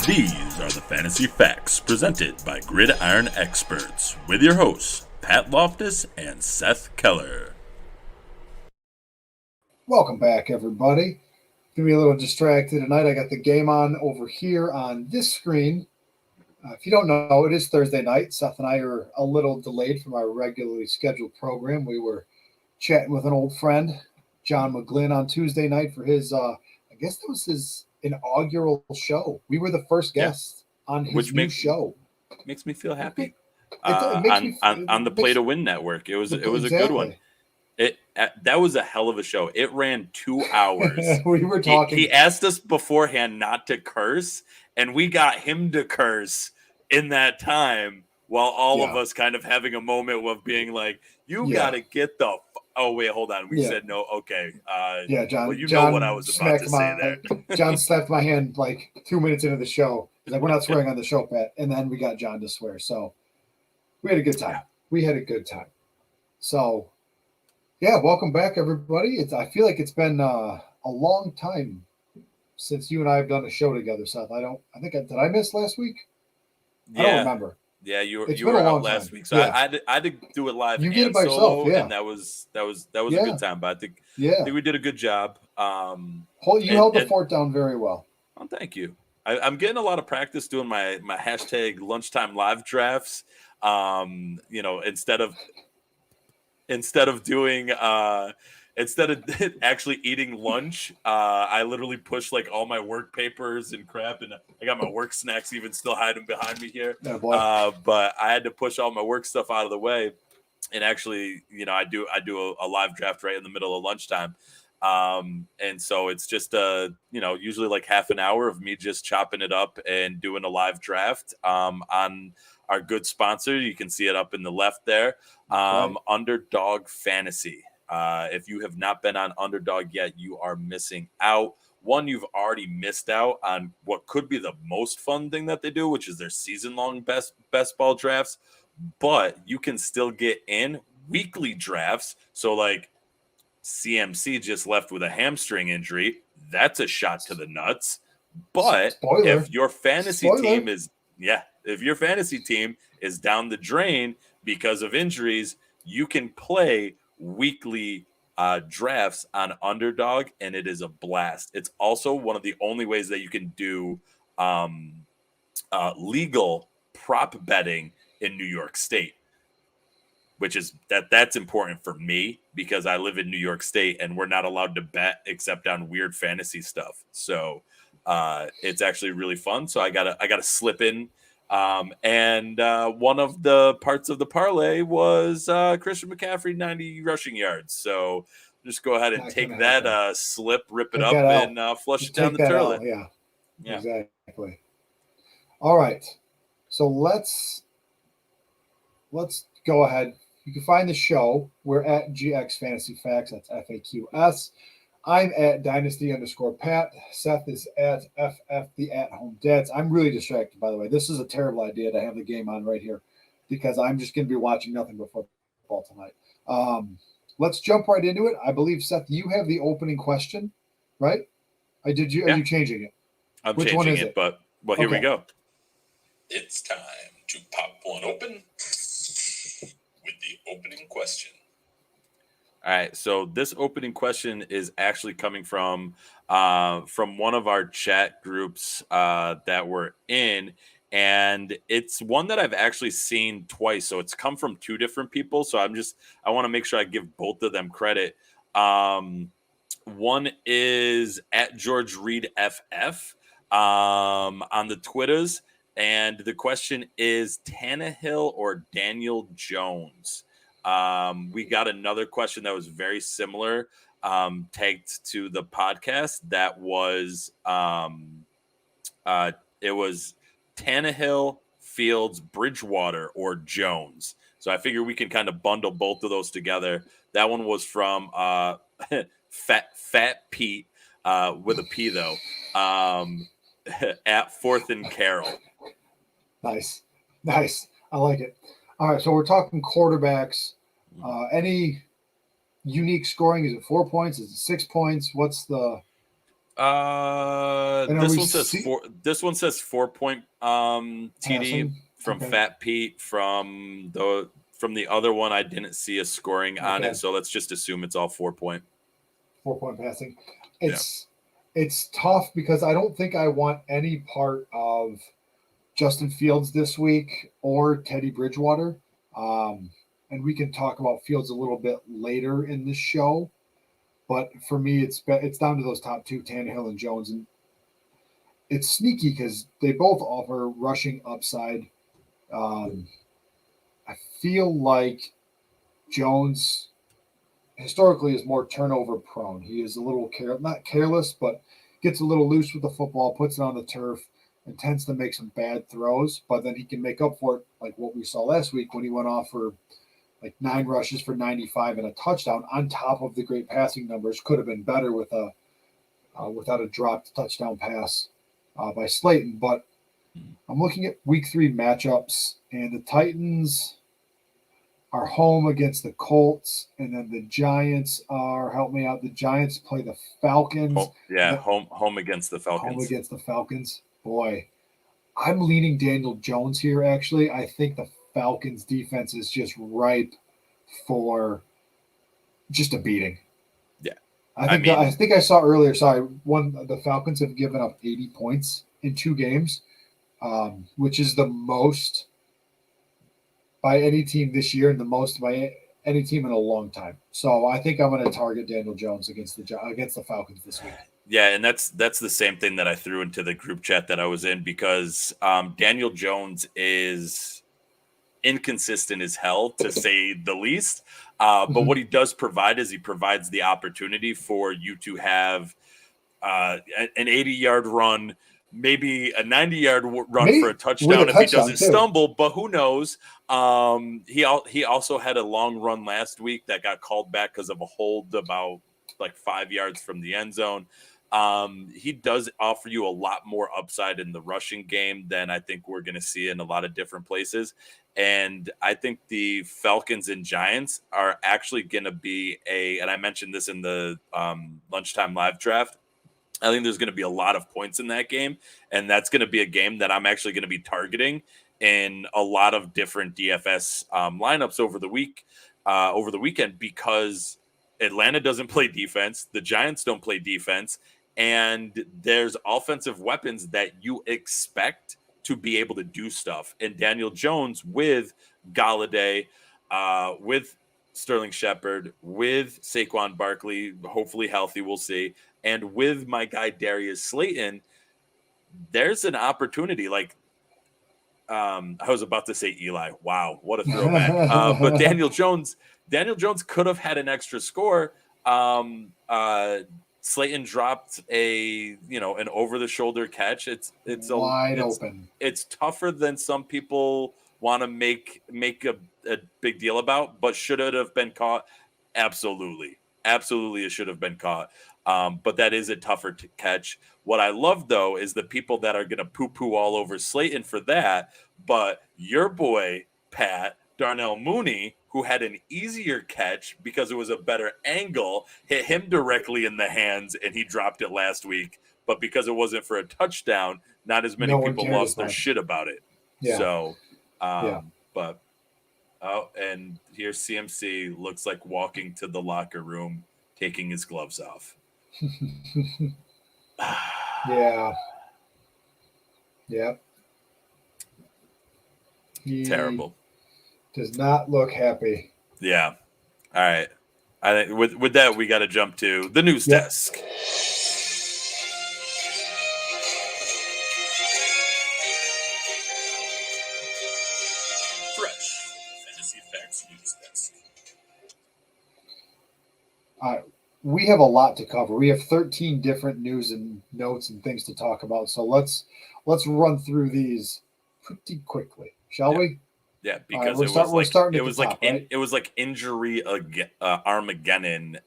These are the Fantasy Facts presented by Gridiron Experts with your hosts, Pat Loftus and Seth Keller. Welcome back, everybody. Gonna be a little distracted tonight. I got the game on over here on this screen. If you don't know, it is Thursday night. Seth and I are a little delayed from our regularly scheduled program. We were chatting with an old friend, John McGlynn, on Tuesday night for his, I guess that was his inaugural show. We were the first guest on his new show. Makes me feel happy. It makes me on the Play to Win network. It was a good one. That was a hell of a show. It ran 2 hours. We were talking. He asked us beforehand not to curse, and we got him to curse in that time, while all of us kind of having a moment of being like, "You got to get the." Oh wait, hold on. We said no. Okay. John. Well, you John know what I was about to say there. John slapped my hand like 2 minutes into the show. He's like, "We're not swearing on the show, Pat." And then we got John to swear. So we had a good time. Yeah. We had a good time. So yeah, welcome back, everybody. I feel like it's been a long time since you and I have done a show together, Seth. Did I miss last week? Yeah. I don't remember. Yeah, you were out last week, so I had to do it live. You did it by yourself, and that was a good time. But I think we did a good job. You held the fort down very well. Oh, thank you. I'm getting a lot of practice doing my hashtag lunchtime live drafts. Instead of actually eating lunch, I literally push like all my work papers and crap, and I got my work snacks even still hiding behind me here. But I had to push all my work stuff out of the way, and actually, I do a live draft right in the middle of lunchtime, and so it's just usually like half an hour of me just chopping it up and doing a live draft on our good sponsor. You can see it up in the left there, Underdog Fantasy. If you have not been on Underdog yet, you are missing out. One, you've already missed out on what could be the most fun thing that they do, which is their season-long best ball drafts. But you can still get in weekly drafts. So, like, CMC just left with a hamstring injury. That's a shot to the nuts. But if your fantasy team is down the drain because of injuries, you can play weekly drafts on Underdog, and it is a blast. It's also one of the only ways that you can do legal prop betting in New York State, which is that's important for me because I live in New York State and we're not allowed to bet except on weird fantasy stuff. So it's actually really fun. So I gotta slip in. And one of the parts of the parlay was Christian McCaffrey 90 rushing yards. So just go ahead and take that slip, rip it up, and flush it down the toilet. Yeah, exactly. All right, so let's go ahead. You can find the show. We're at GX Fantasy Facts. That's FAQS. I'm at Dynasty_Pat. Seth is at FF the At Home Dads. I'm really distracted, by the way. This is a terrible idea to have the game on right here because I'm just going to be watching nothing but football tonight. Let's jump right into it. I believe, Seth, you have the opening question, right? Are you changing it? I'm changing it, but here we go. It's time to pop one open with the opening question. All right, so this opening question is actually coming from one of our chat groups that we're in, and it's one that I've actually seen twice. So it's come from 2 different people. So I want to make sure I give both of them credit. One is at George Reed FF on the Twitters, and the question is Tannehill or Daniel Jones. We got another question that was very similar, tagged to the podcast. That was, it was Tannehill, Fields, Bridgewater, or Jones. So I figure we can kind of bundle both of those together. That one was from Fat Pete with a P though, at 4th and Carroll. Nice. I like it. All right, so we're talking quarterbacks. Any unique scoring? Is it 4 points? Is it 6 points? What's the This one says four. This one says 4-point TD Passing? from Fat Pete. From the other one, I didn't see a scoring on it, so let's just assume it's all 4-point. 4-point passing. It's tough because I don't think I want any part of Justin Fields this week or Teddy Bridgewater. And we can talk about Fields a little bit later in the show. But for me, it's down to those top two, Tannehill and Jones. And it's sneaky because they both offer rushing upside. I feel like Jones historically is more turnover prone. He is a little not careless, but gets a little loose with the football, puts it on the turf, and tends to make some bad throws. But then he can make up for it, like what we saw last week when he went off for like 9 rushes for 95 and a touchdown on top of the great passing numbers. Could have been better with without a dropped touchdown pass by Slayton. But I'm looking at week 3 matchups, and the Titans are home against the Colts, and then the Giants are, help me out, the Giants play the Falcons. Home against the Falcons. Home against the Falcons. Boy, I'm leaning Daniel Jones here, actually. I think the Falcons defense is just ripe for just a beating. Yeah. I think I saw earlier, the Falcons have given up 80 points in 2 games, which is the most by any team this year and the most by any team in a long time. So I think I'm going to target Daniel Jones against the Falcons this week. Yeah, and that's the same thing that I threw into the group chat that I was in, because Daniel Jones is inconsistent as hell, to say the least. But what he does provide is he provides the opportunity for you to have an 80-yard run, maybe a 90-yard run for a touchdown if he doesn't stumble, but who knows? He also had a long run last week that got called back because of a hold about like 5 yards from the end zone. He does offer you a lot more upside in the rushing game than I think we're going to see in a lot of different places. And I think the Falcons and Giants are actually going to be and I mentioned this in the lunchtime live draft, I think there's going to be a lot of points in that game, and that's going to be a game that I'm actually going to be targeting in a lot of different DFS lineups over the weekend, because Atlanta doesn't play defense, the Giants don't play defense, and there's offensive weapons that you expect to be able to do stuff. And Daniel Jones with Galladay, with Sterling Shepard, with Saquon Barkley, hopefully healthy, we'll see, and with my guy Darius Slayton, there's an opportunity. Like, I was about to say Eli. Wow, what a throwback! But Daniel Jones could have had an extra score. Slayton dropped an over the shoulder catch. It's wide open. It's tougher than some people want to make a big deal about, but should it have been caught? Absolutely, it should have been caught. But that is a tougher catch. What I love, though, is the people that are going to poo-poo all over Slayton for that. But your boy, Pat, Darnell Mooney, who had an easier catch because it was a better angle, hit him directly in the hands, and he dropped it last week. But because it wasn't for a touchdown, not as many people lost their shit about it. Yeah. So, but, and here's CMC, looks like walking to the locker room, taking his gloves off. Yeah. Terrible. Does not look happy. Yeah. All right. I think with that, we got to jump to the news desk. Fresh Fantasy Facts News Desk. We have a lot to cover. We have 13 different news and notes and things to talk about. So let's run through these pretty quickly, shall we? Yeah, because it was like injury Armageddon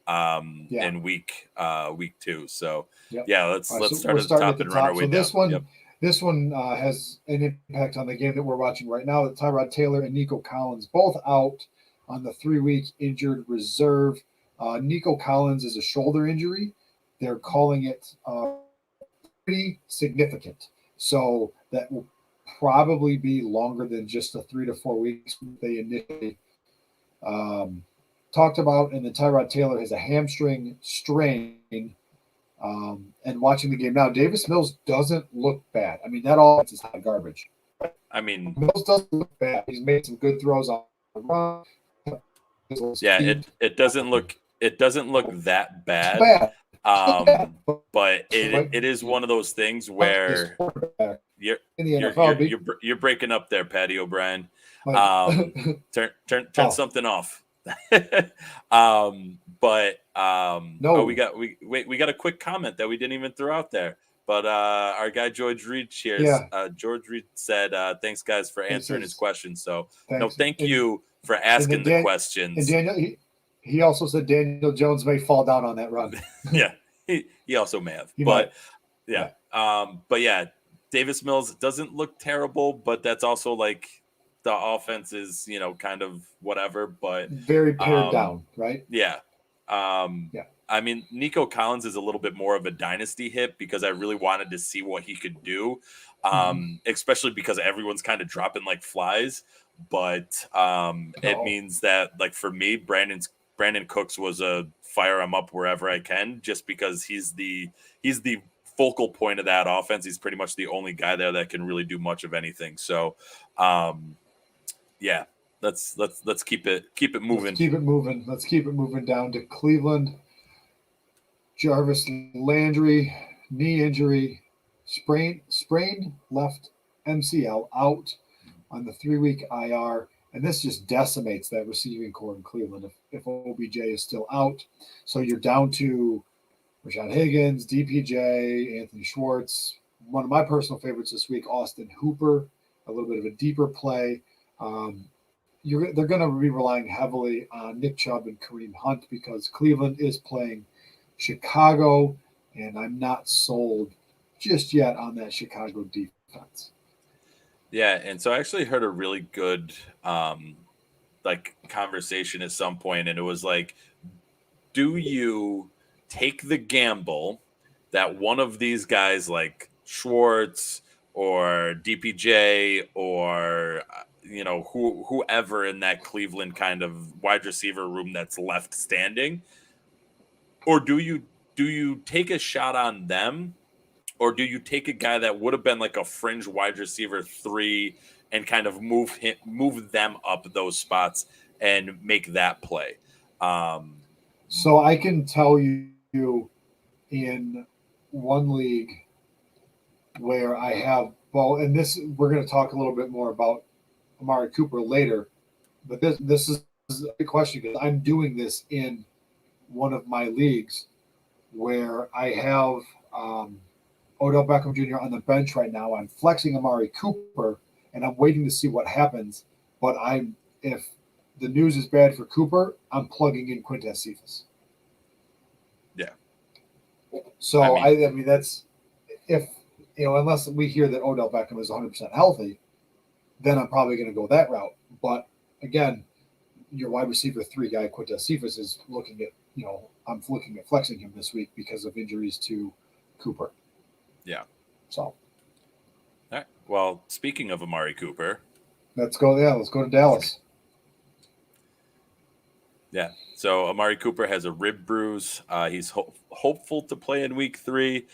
in week 2. So let's start at the top and run our way down. This one has an impact on the game that we're watching right now. That Tyrod Taylor and Nico Collins both out on the 3-week injured reserve. Nico Collins is a shoulder injury. they're calling it pretty significant. So that will probably be longer than just the 3 to 4 weeks they initially talked about. And then Tyrod Taylor has a hamstring strain. And watching the game now, Davis Mills doesn't look bad. I mean, that offense is hot garbage. I mean, Mills doesn't look bad. He's made some good throws on the run. yeah, it doesn't look that bad. Bad. But it is one of those things where you're in the NFL, you're breaking up there, Patty O'Brien. like, Turn something off. No. we got a quick comment that we didn't even throw out there. But our guy George Reed cheers. Yeah. George Reed said, "Thanks guys for answering his questions." So thanks. thank you for asking the questions. And Daniel, he also said Daniel Jones may fall down on that run. Yeah, he also may have. But yeah, Davis Mills doesn't look terrible, but that's also like the offense is, kind of whatever, but very pared down, right? Yeah. Yeah. I mean, Nico Collins is a little bit more of a dynasty hit because I really wanted to see what he could do, especially because everyone's kind of dropping like flies. But it means that, like, for me, Brandon Cooks was a fire him up wherever I can, just because he's the focal point of that offense. He's pretty much the only guy there that can really do much of anything. So, yeah, let's keep it moving. Let's keep it moving down to Cleveland. Jarvis Landry, knee injury, sprained left MCL, out on the 3-week IR. And this just decimates that receiving core in Cleveland if OBJ is still out. So you're down to Rashad Higgins, DPJ, Anthony Schwartz. One of my personal favorites this week, Austin Hooper, a little bit of a deeper play. They're going to be relying heavily on Nick Chubb and Kareem Hunt because Cleveland is playing Chicago, and I'm not sold just yet on that Chicago defense. Yeah, and so I actually heard a really good conversation at some point, and it was like, do you take the gamble that one of these guys like Schwartz or DPJ or whoever in that Cleveland kind of wide receiver room that's left standing, or do you take a shot on them, or do you take a guy that would have been like a fringe wide receiver 3 and kind of move them up those spots and make that play? So I can tell you in one league where I have and this we're going to talk a little bit more about Amari Cooper later, but this is a question because I'm doing this in one of my leagues where I have Odell Beckham Jr. on the bench right now. I'm flexing Amari Cooper, and I'm waiting to see what happens. But if the news is bad for Cooper, I'm plugging in Quintez Cephas. Yeah. So I mean that's if unless we hear that Odell Beckham is 100% healthy, then I'm probably going to go that route. But again, your wide receiver 3 guy, Quintez Cephas, is looking at I'm looking at flexing him this week because of injuries to Cooper. Yeah. So. All right. Well, speaking of Amari Cooper, let's go to Dallas. Yeah. So Amari Cooper has a rib bruise. He's hopeful to play in week 3.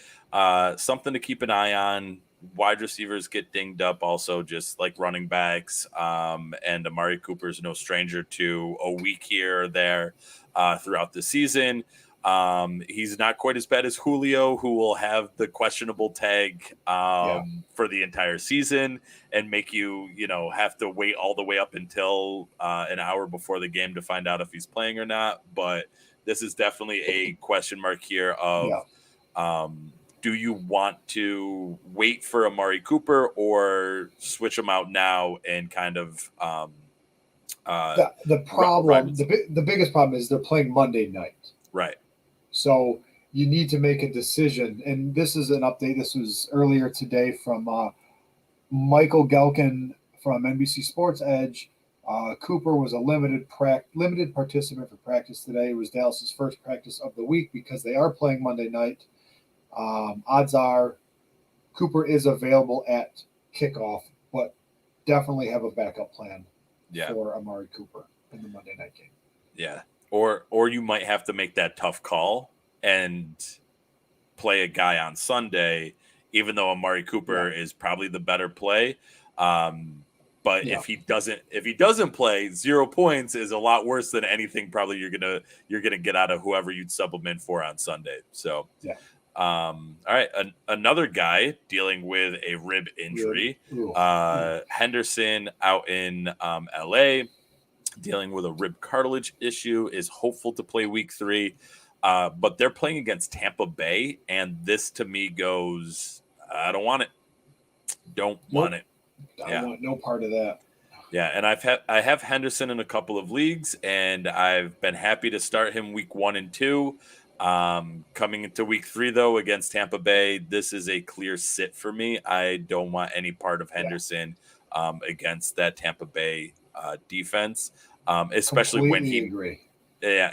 Something to keep an eye on. Wide receivers get dinged up also, just like running backs. And Amari Cooper is no stranger to a week here or there throughout the season. He's not quite as bad as Julio, who will have the questionable tag for the entire season and make you, have to wait all the way up until an hour before the game to find out if he's playing or not. But this is definitely a question mark here of do you want to wait for Amari Cooper or switch him out now and kind of the problem, the biggest problem is they're playing Monday night. Right. So you need to make a decision. And this is an update. This was earlier today from Michael Gelkin from NBC Sports Edge. Cooper was a limited participant for practice today. It was Dallas's first practice of the week because they are playing Monday night. Odds are Cooper is available at kickoff, but definitely have a backup plan for Amari Cooper in the Monday night game. Yeah. Or you might have to make that tough call and play a guy on Sunday, even though Amari Cooper is probably the better play. But if he doesn't play, 0 points is a lot worse than anything probably you're gonna get out of whoever you'd supplement for on Sunday. So all right, another guy dealing with a rib injury, Henderson out in LA, dealing with a rib cartilage issue, is hopeful to play week 3. But they're playing against Tampa Bay, and this to me goes, I don't want it. Don't want it. I want no part of that. Yeah, and I have Henderson in a couple of leagues, and I've been happy to start him week 1 and 2. Coming into week 3 though against Tampa Bay, this is a clear sit for me. I don't want any part of Henderson against that Tampa Bay defense, especially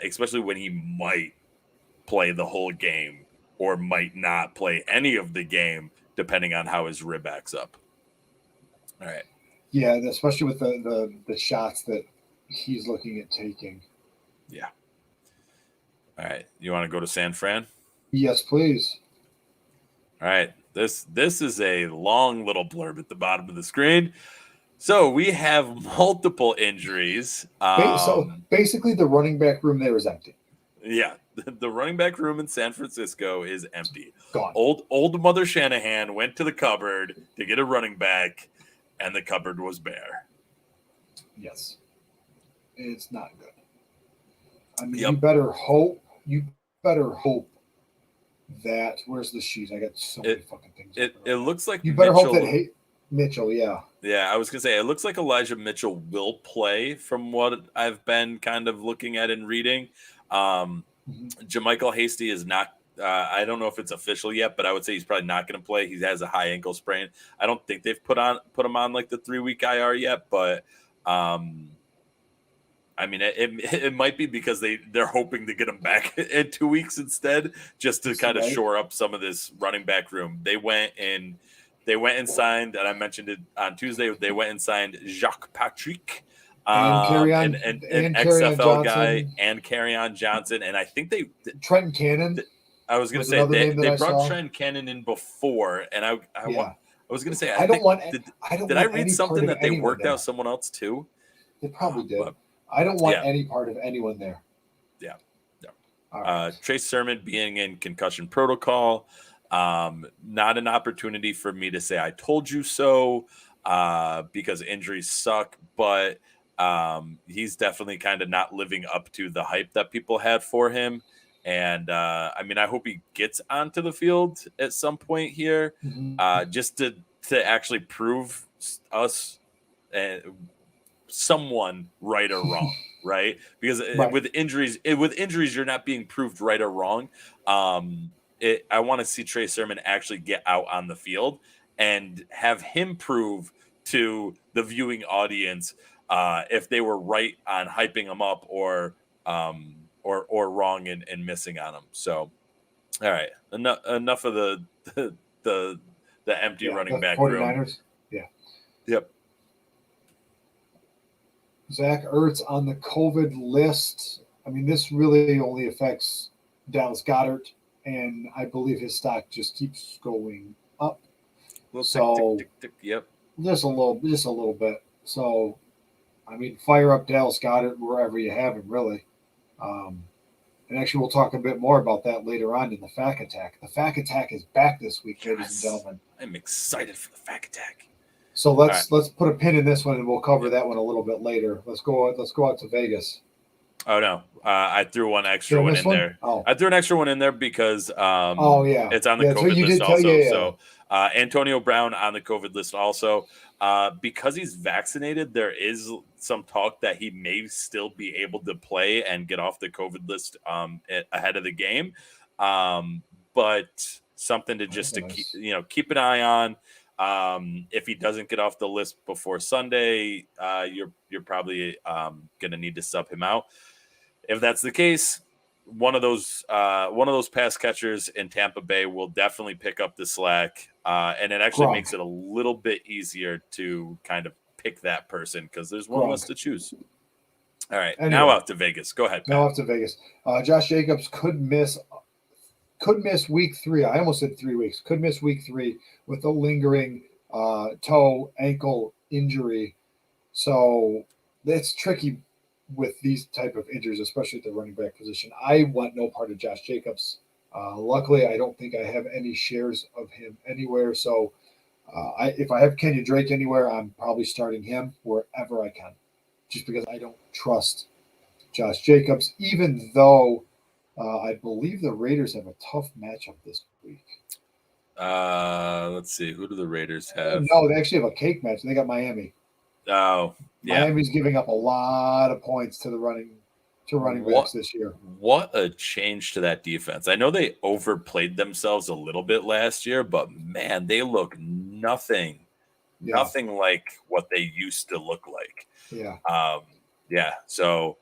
especially when he might play the whole game or might not play any of the game, depending on how his rib backs up. All right. Yeah, especially with the shots that he's looking at taking. Yeah. All right. You want to go to San Fran? Yes, please. All right. This is a long little blurb at the bottom of the screen. So we have multiple injuries. So basically, the running back room there is empty. Yeah, the running back room in San Francisco is empty. Gone. Old Mother Shanahan went to the cupboard to get a running back, and the cupboard was bare. Yes, it's not good. I mean, you better hope that. Where's the sheet? I got so many fucking things. It looks like you better hope that Mitchell. Yeah, I was gonna say it looks like Elijah Mitchell will play from what I've been kind of looking at and reading. Jermichael Hasty is not. I don't know if it's official yet, but I would say he's probably not going to play. He has a high ankle sprain. I don't think they've put him on like the 3-week IR yet, but I mean it might be because they're hoping to get him back in 2 weeks instead, just to kind of shore up some of this running back room. They went and signed, and I mentioned it on Tuesday. They went and signed Jacques Patrick. And XFL guy and Kerryon Johnson, and I think Trenton Cannon. I was going to say they brought Trenton Cannon in before, and I was going to say did I read something that they worked out someone else too? They probably did. But, I don't want any part of anyone there. Yeah. Right. Trace Sermon being in concussion protocol, not an opportunity for me to say I told you so, because injuries suck, but he's definitely kind of not living up to the hype that people had for him. And I mean, I hope he gets onto the field at some point here, just to actually prove us someone right or wrong, right? Because with injuries, you're not being proved right or wrong. I want to see Trey Sermon actually get out on the field and have him prove to the viewing audience if they were right on hyping him up or wrong and missing on him. So, all right, enough of the empty running back 49ers room. Yeah. Yep. Zach Ertz on the COVID list. I mean, this really only affects Dallas Goedert, and I believe his stock just keeps going up. Tick. Yep. Just a little bit. So, I mean, fire up Dallas Goedert wherever you have him, really. And actually, we'll talk a bit more about that later on in the FAC Attack. The FAC Attack is back this week, ladies and gentlemen. I'm excited for the FAC Attack. So let's put a pin in this one, and we'll cover that one a little bit later. Let's go out to Vegas. Oh no, I threw one extra one in there. Oh. I threw an extra one in there because it's on the COVID list also. So Antonio Brown on the COVID list also. Because he's vaccinated, there is some talk that he may still be able to play and get off the COVID list ahead of the game. But something to just keep an eye on. If he doesn't get off the list before Sunday, you're probably going to need to sub him out. If that's the case, one of those pass catchers in Tampa Bay will definitely pick up the slack, and it actually Gronk. makes it a little bit easier to kind of pick that person because there's one less to choose. All right, Anyway, now out to Vegas. Go ahead, Pat. Now out to Vegas. Josh Jacobs could miss week 3. I almost said 3 weeks. Could miss week 3 with a lingering toe ankle injury. So that's tricky with these type of injuries, especially at the running back position. I want no part of Josh Jacobs. Luckily, I don't think I have any shares of him anywhere. So if I have Kenyon Drake anywhere, I'm probably starting him wherever I can, just because I don't trust Josh Jacobs, even though I believe the Raiders have a tough matchup this week. Let's see. Who do the Raiders have? No, they actually have a cake match. They got Miami. Oh, yeah. Miami's giving up a lot of points to the running backs this year. What a change to that defense. I know they overplayed themselves a little bit last year, but man, they look nothing like what they used to look like. Yeah. So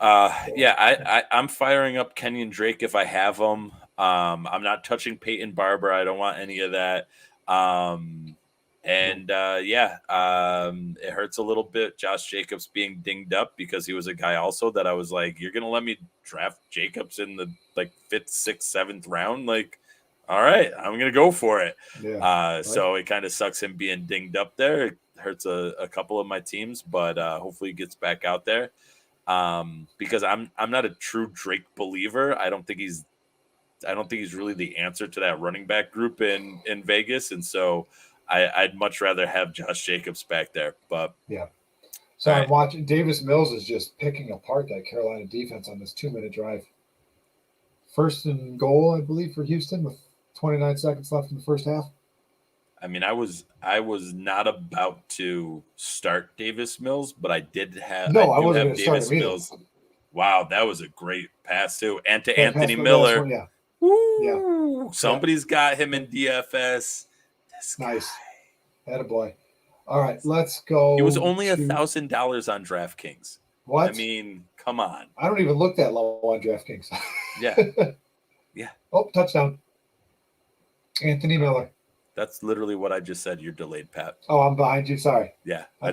I'm firing up Kenyon Drake if I have him. I'm not touching Peyton Barber. I don't want any of that. It hurts a little bit. Josh Jacobs being dinged up because he was a guy also that I was like, you're gonna let me draft Jacobs in the 5th, 6th, 7th round? Like, all right, I'm gonna go for it. So it kind of sucks him being dinged up there. It hurts a couple of my teams, but hopefully he gets back out there. Because I'm not a true Drake believer. I don't think he's really the answer to that running back group in Vegas, and so I'd much rather have Josh Jacobs back there. But yeah. So I'm watching. Davis Mills is just picking apart that Carolina defense on this 2-minute drive. 1st and goal, I believe, for Houston with 29 seconds left in the first half. I mean, I was not about to start Davis Mills, but I did have. No, I wasn't going to start him Mills. Either. Wow, that was a great pass too, and to Anthony Miller. One, Woo! Somebody's got him in DFS. Nice. Attaboy. All right, let's go. It was only $1,000 on DraftKings. What? I mean, come on. I don't even look that low on DraftKings. Yeah. Yeah. Oh, touchdown. Anthony Miller. That's literally what I just said. You're delayed, Pat. Oh, I'm behind you. Sorry. Yeah. I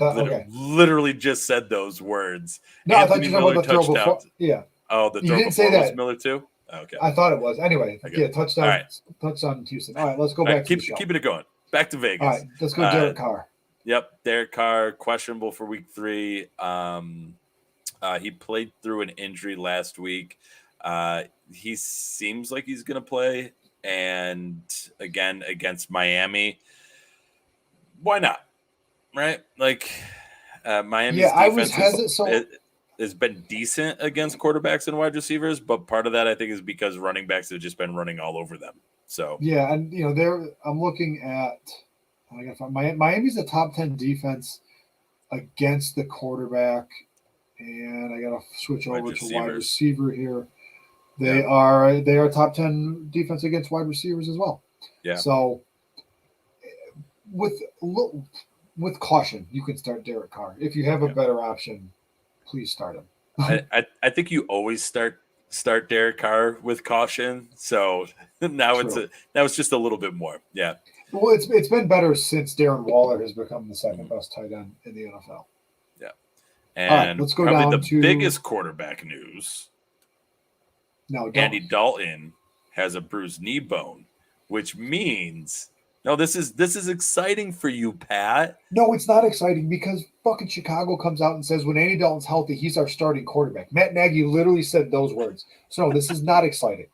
literally just said those words. No, Anthony Miller, I thought you were touchdown. Yeah. Oh, the throw before was Miller too? Okay. I thought it was. Anyway, touchdown. All right. Touchdown in Houston. All right, let's go back to the show. Keeping it going. Back to Vegas. All right, let's go Derek Carr. Yep, Derek Carr, questionable for week 3. He played through an injury last week. He seems like he's going to play. And again, against Miami, why not? Right? Like, Miami's defense has been decent against quarterbacks and wide receivers, but part of that, I think, is because running backs have just been running all over them. So yeah, and I'm looking at. I got to find Miami's a top 10 defense against the quarterback, and I got to switch over to wide receiver here. They are top 10 defense against wide receivers as well. Yeah. So with caution, you can start Derek Carr. If you have a better option, please start him. I think you always start Derek Carr with caution. So now it's just a little bit more. Yeah. Well, it's been better since Darren Waller has become the second best tight end in the NFL. Yeah. And let's go probably down the biggest quarterback news. No, Andy Dalton has a bruised knee bone, which means this is exciting for you, Pat. No, it's not exciting because fucking Chicago comes out and says when Andy Dalton's healthy, he's our starting quarterback. Matt Nagy literally said those words. So no, this is not exciting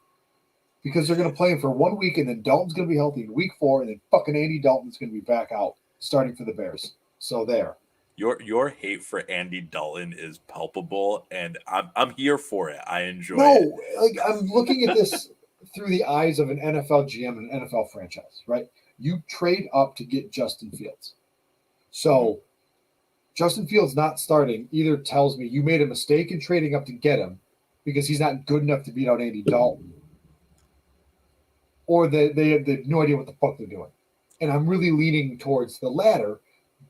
because they're going to play him for 1 week and then Dalton's going to be healthy in week 4 and then fucking Andy Dalton's going to be back out starting for the Bears. So there. Your hate for Andy Dalton is palpable, and I'm here for it. I enjoy it. No, like I'm looking at this through the eyes of an NFL GM and an NFL franchise, right? You trade up to get Justin Fields. So Justin Fields not starting either tells me you made a mistake in trading up to get him because he's not good enough to beat out Andy Dalton, or they have no idea what the fuck they're doing. And I'm really leaning towards the latter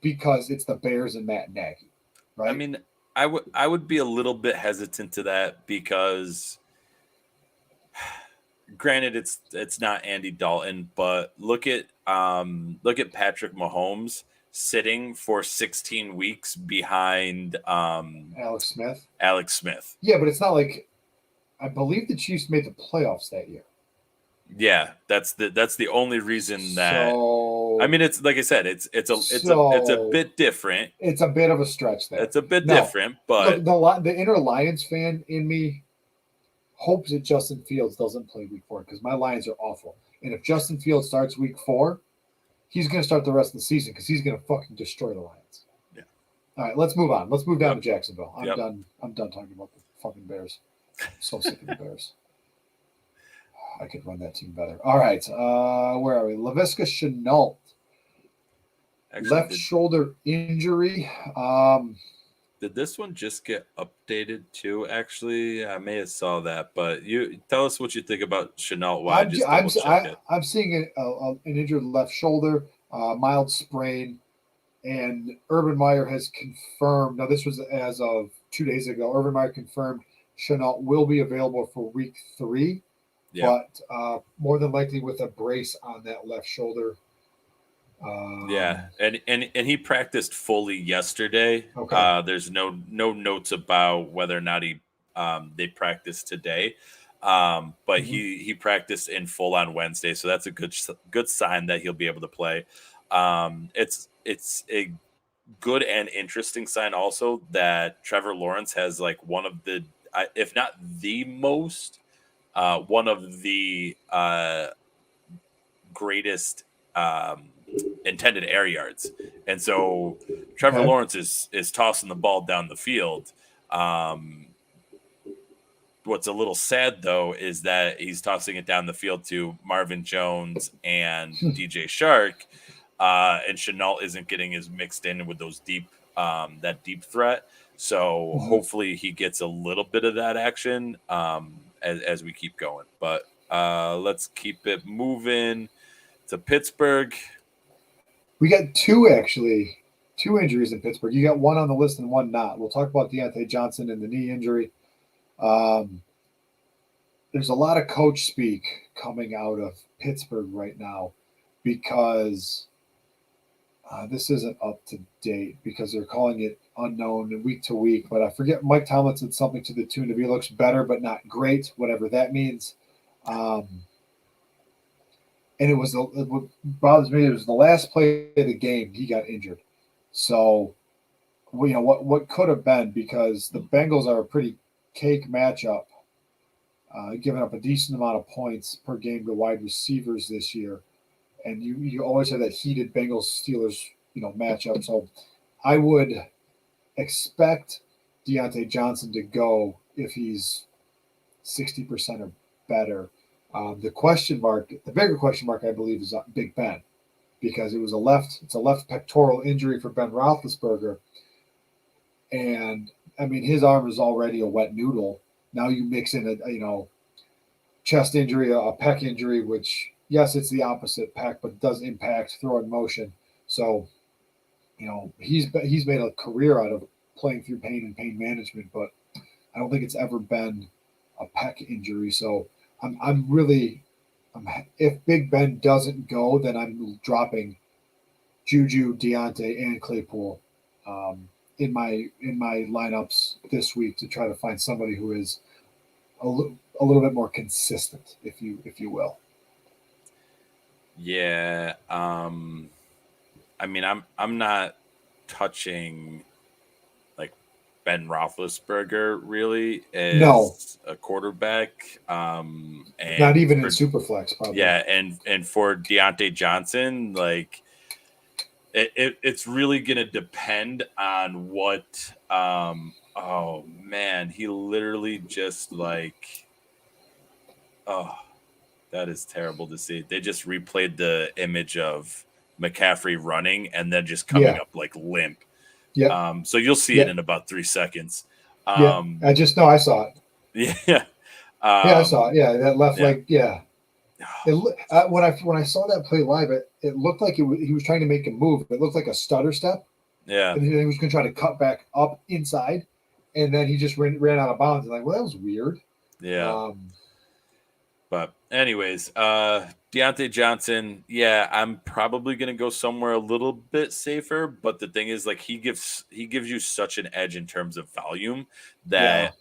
because it's the Bears and Matt Nagy, right? I mean, I would be a little bit hesitant to that because, granted, it's not Andy Dalton, but look at Patrick Mahomes sitting for 16 weeks behind Alex Smith. Alex Smith. Yeah, but it's not like I believe the Chiefs made the playoffs that year. Yeah, that's the only reason that. So, I mean, it's like I said, it's a bit different. It's a bit of a stretch there. It's a bit different, but look, the inner Lions fan in me hopes that Justin Fields doesn't play week 4 because my Lions are awful. And if Justin Fields starts week 4, he's going to start the rest of the season because he's going to fucking destroy the Lions. Yeah. All right, let's move on. Let's move down to Jacksonville. I'm Yep. done. I'm done talking about the fucking Bears. I'm so sick of the Bears. I could run that team better. All right, where are we? Laviska Shenault. Left shoulder injury. Did this one just get updated too? Actually, I may have saw that, but you tell us what you think about Shenault. Why? I'm seeing an injured left shoulder, mild sprain, and Urban Meyer has confirmed. Now, this was as of 2 days ago. Urban Meyer confirmed Shenault will be available for week 3, but more than likely with a brace on that left shoulder. And he practiced fully yesterday. Okay. There's no notes about whether or not they practiced today, but he practiced in full on Wednesday, so that's a good sign that he'll be able to play. It's a good and interesting sign also that Trevor Lawrence has like one of the, if not the most, one of the greatest intended air yards. And so Trevor Lawrence is tossing the ball down the field. What's a little sad, though, is that he's tossing it down the field to Marvin Jones and DJ Shark, and Shenault isn't getting as mixed in with those that deep threat. So hopefully he gets a little bit of that action as we keep going. But let's keep it moving to Pittsburgh. We got two injuries in Pittsburgh. You got one on the list and one not. We'll talk about Deontay Johnson and the knee injury. There's a lot of coach speak coming out of Pittsburgh right now because this isn't up to date because they're calling it unknown week to week. But I forget, Mike Tomlin said something to the tune of he looks better but not great, whatever that means. And what bothers me, it was the last play of the game he got injured. So, what could have been, because the Bengals are a pretty cake matchup, giving up a decent amount of points per game to wide receivers this year. And you always have that heated Bengals-Steelers, matchup. So I would expect Deontay Johnson to go if he's 60% or better. The bigger question mark, I believe, is Big Ben, because it's a left pectoral injury for Ben Roethlisberger. And I mean, his arm is already a wet noodle. Now you mix in a chest injury, a pec injury, which, yes, it's the opposite pec, but it does impact throwing motion. So, he's made a career out of playing through pain and pain management, but I don't think it's ever been a pec injury. So if Big Ben doesn't go, then I'm dropping Juju, Deontay, and Claypool in my lineups this week to try to find somebody who is a little bit more consistent, if you will. Yeah, I mean, I'm not touching like Ben Roethlisberger really as a quarterback. And not even in Superflex, probably. Yeah, and for Deontay Johnson, like it's really gonna depend on what. Oh man, he literally just that is terrible to see. They just replayed the image of McCaffrey running and then just coming up like limp. Yeah. So you'll see it in about 3 seconds. I saw it. Yeah. I saw it. Yeah, that left leg. Yeah. When I saw that play live, it looked like he was trying to make a move. It looked like a stutter step. Yeah. And then he was going to try to cut back up inside, and then he just ran out of bounds. And like, well, that was weird. Yeah. But anyways, Deontay Johnson, yeah, I'm probably gonna go somewhere a little bit safer. But the thing is, like, he gives you such an edge in terms of volume that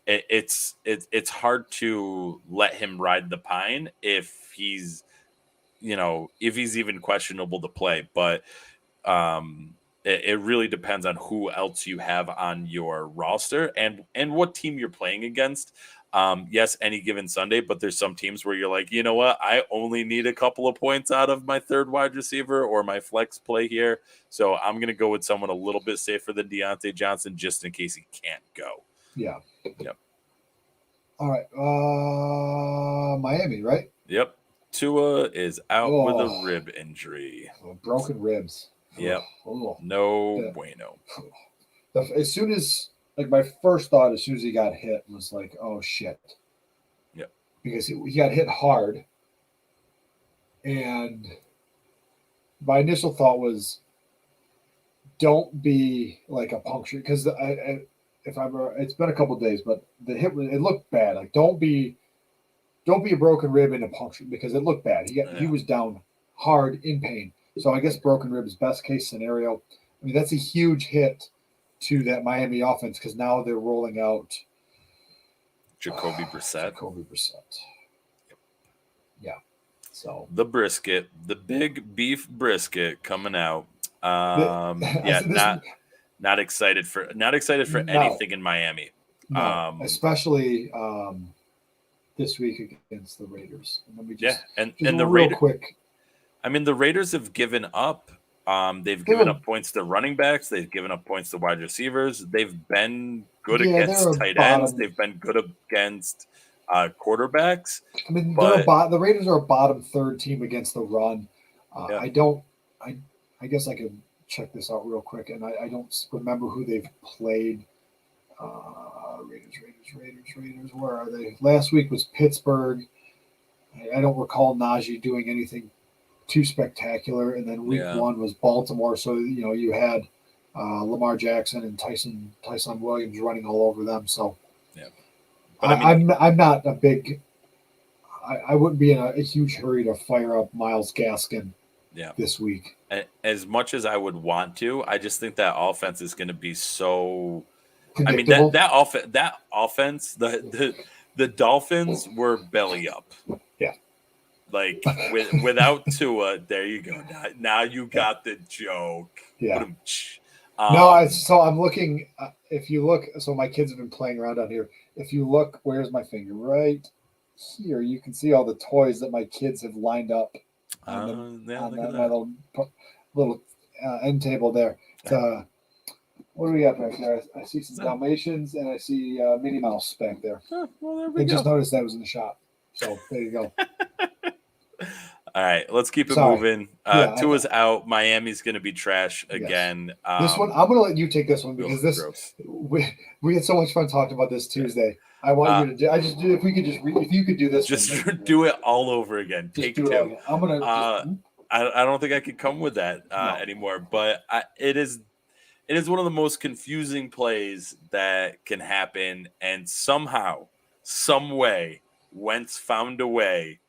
it's hard to let him ride the pine if he's even questionable to play. But it really depends on who else you have on your roster and what team you're playing against. Yes, any given Sunday, but there's some teams where you're like, you know what, I only need a couple of points out of my third wide receiver or my flex play here. So I'm going to go with someone a little bit safer than Deontay Johnson just in case he can't go. Yeah. Yep. All right. Miami, right? Yep. Tua is out with a rib injury. Broken ribs. Yep. No bueno. As soon as, like, my first thought as soon as he got hit was like, oh shit. Yep. Because he got hit hard. And my initial thought was, don't be like a puncture. Because it's been a couple of days, but the hit, it looked bad. Like, don't be a broken rib and a puncture, because it looked bad. He was down hard in pain. So I guess broken rib is best case scenario. I mean, that's a huge hit to that Miami offense because now they're rolling out Jacoby Brissett. Yep. Yeah. So the brisket, the big beef brisket coming out. Not excited for anything in Miami. No, especially this week against the Raiders. And then and the Raiders. Quick. I mean, the Raiders have given up. They've given up points to running backs. They've given up points to wide receivers. They've been good against tight ends. They've been good against quarterbacks. I mean, the Raiders are a bottom third team against the run. I guess I could check this out real quick, and I don't remember who they've played. Raiders. Where are they? Last week was Pittsburgh. I don't recall Najee doing anything too spectacular, and then week one was Baltimore. So you had Lamar Jackson and Tyson Williams running all over them. So I'm not a big. I wouldn't be in a huge hurry to fire up Myles Gaskin this week. As much as I would want to, I just think that offense is going to be so. I mean that offense, the Dolphins were belly up. Yeah. Like without Tua, there you go. Now you got the joke. Yeah. So I'm looking. If you look, so my kids have been playing around out here. If you look, where's my finger? Right here, you can see all the toys that my kids have lined up on my little end table there. What do we got back there? I see some Dalmatians and I see Minnie Mouse back there. Well, there we go. Just noticed that was in the shop. So there you go. All right, let's keep it moving. Tua's out. Miami's going to be trash again. This one, I'm going to let you take this one because we had so much fun talking about this Tuesday. I want you to. If you could do this. Just do it all over again. Take two. I'm gonna. I don't think I could come with that anymore. But it is one of the most confusing plays that can happen, and somehow, some way, Wentz found a way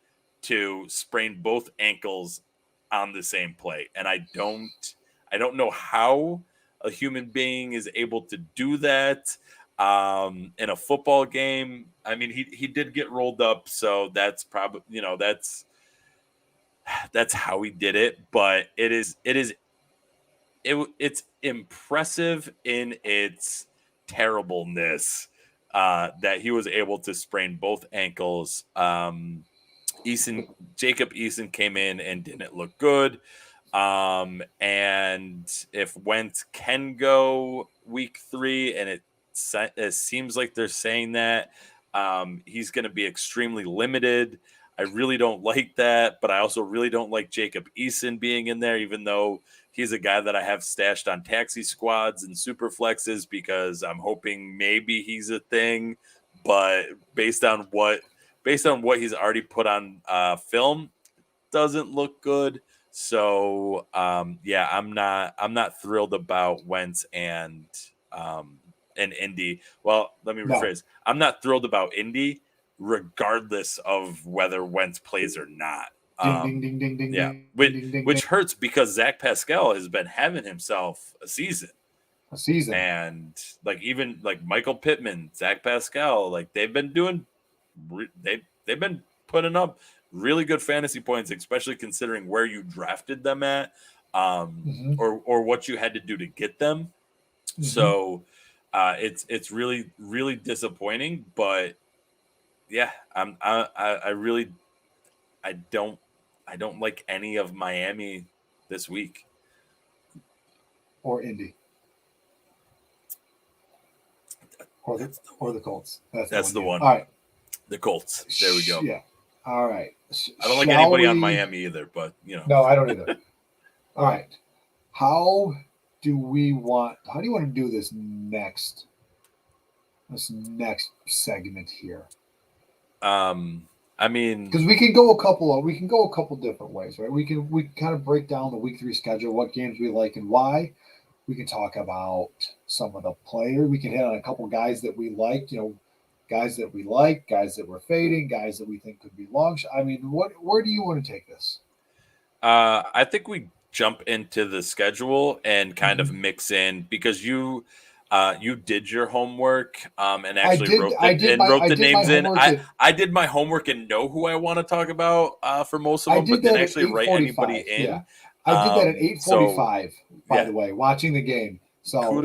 to sprain both ankles on the same play, and I don't know how a human being is able to do that in a football game. I mean, he did get rolled up, so that's probably that's how he did it. But it's impressive in its terribleness that he was able to sprain both ankles. Jacob Eason came in and didn't look good. And if Wentz can go week 3, and it seems like they're saying that, he's going to be extremely limited. I really don't like that, but I also really don't like Jacob Eason being in there, even though he's a guy that I have stashed on taxi squads and super flexes because I'm hoping maybe he's a thing. But based on what based on what he's already put on film, doesn't look good. So yeah, I'm not thrilled about Wentz and Indy. Well, let me rephrase. I'm not thrilled about Indy, regardless of whether Wentz plays or not. Ding, ding, ding, ding, Yeah, ding, ding, ding, which ding. hurts because Zach Pascal has been having himself a season. And like even like Michael Pittman, Zach Pascal, like they've been doing, they've been putting up really good fantasy points, especially considering where you drafted them at, or what you had to do to get them. So it's really really disappointing. But yeah, I really don't like any of Miami this week or Indy. Or the Colts. That's the one. All right. The Colts. There we go. Yeah. All right. I don't like anybody on Miami either, but you know. No, I don't either. All right. How do you want to do this next segment here? I mean, because we can go a couple different ways, right? We can kind of break down the week 3 schedule, what games we like and why. We can talk about some of the players. We can hit on a couple guys that we like, guys that we like, guys that we're fading, guys that we think could be long. I mean, where do you want to take this? I think we jump into the schedule and kind of mix in, because you did your homework and actually wrote the names in. I did my homework and know who I want to talk about for most of them, but didn't actually write anybody in. Yeah. I did that at 8:45, by the way, watching the game. So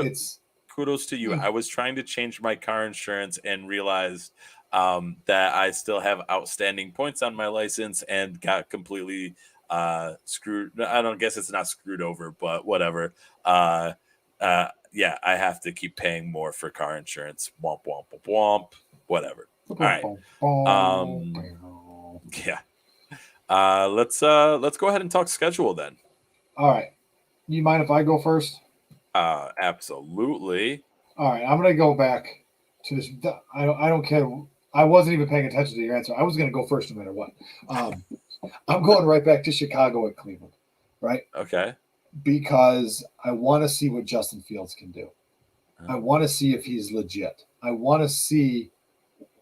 kudos to you. I was trying to change my car insurance and realized that I still have outstanding points on my license and got completely screwed. I don't guess it's not screwed over, but whatever. Yeah, I have to keep paying more for car insurance. Womp womp womp womp. Whatever. All right. Yeah. Let's go ahead and talk schedule then. All right. You mind if I go first? Absolutely. All right. I'm going to go back to this. I don't care. I wasn't even paying attention to your answer. I was going to go first no matter what. I'm going right back to Chicago and Cleveland, right? Okay. Because I want to see what Justin Fields can do. I want to see if he's legit. I want to see,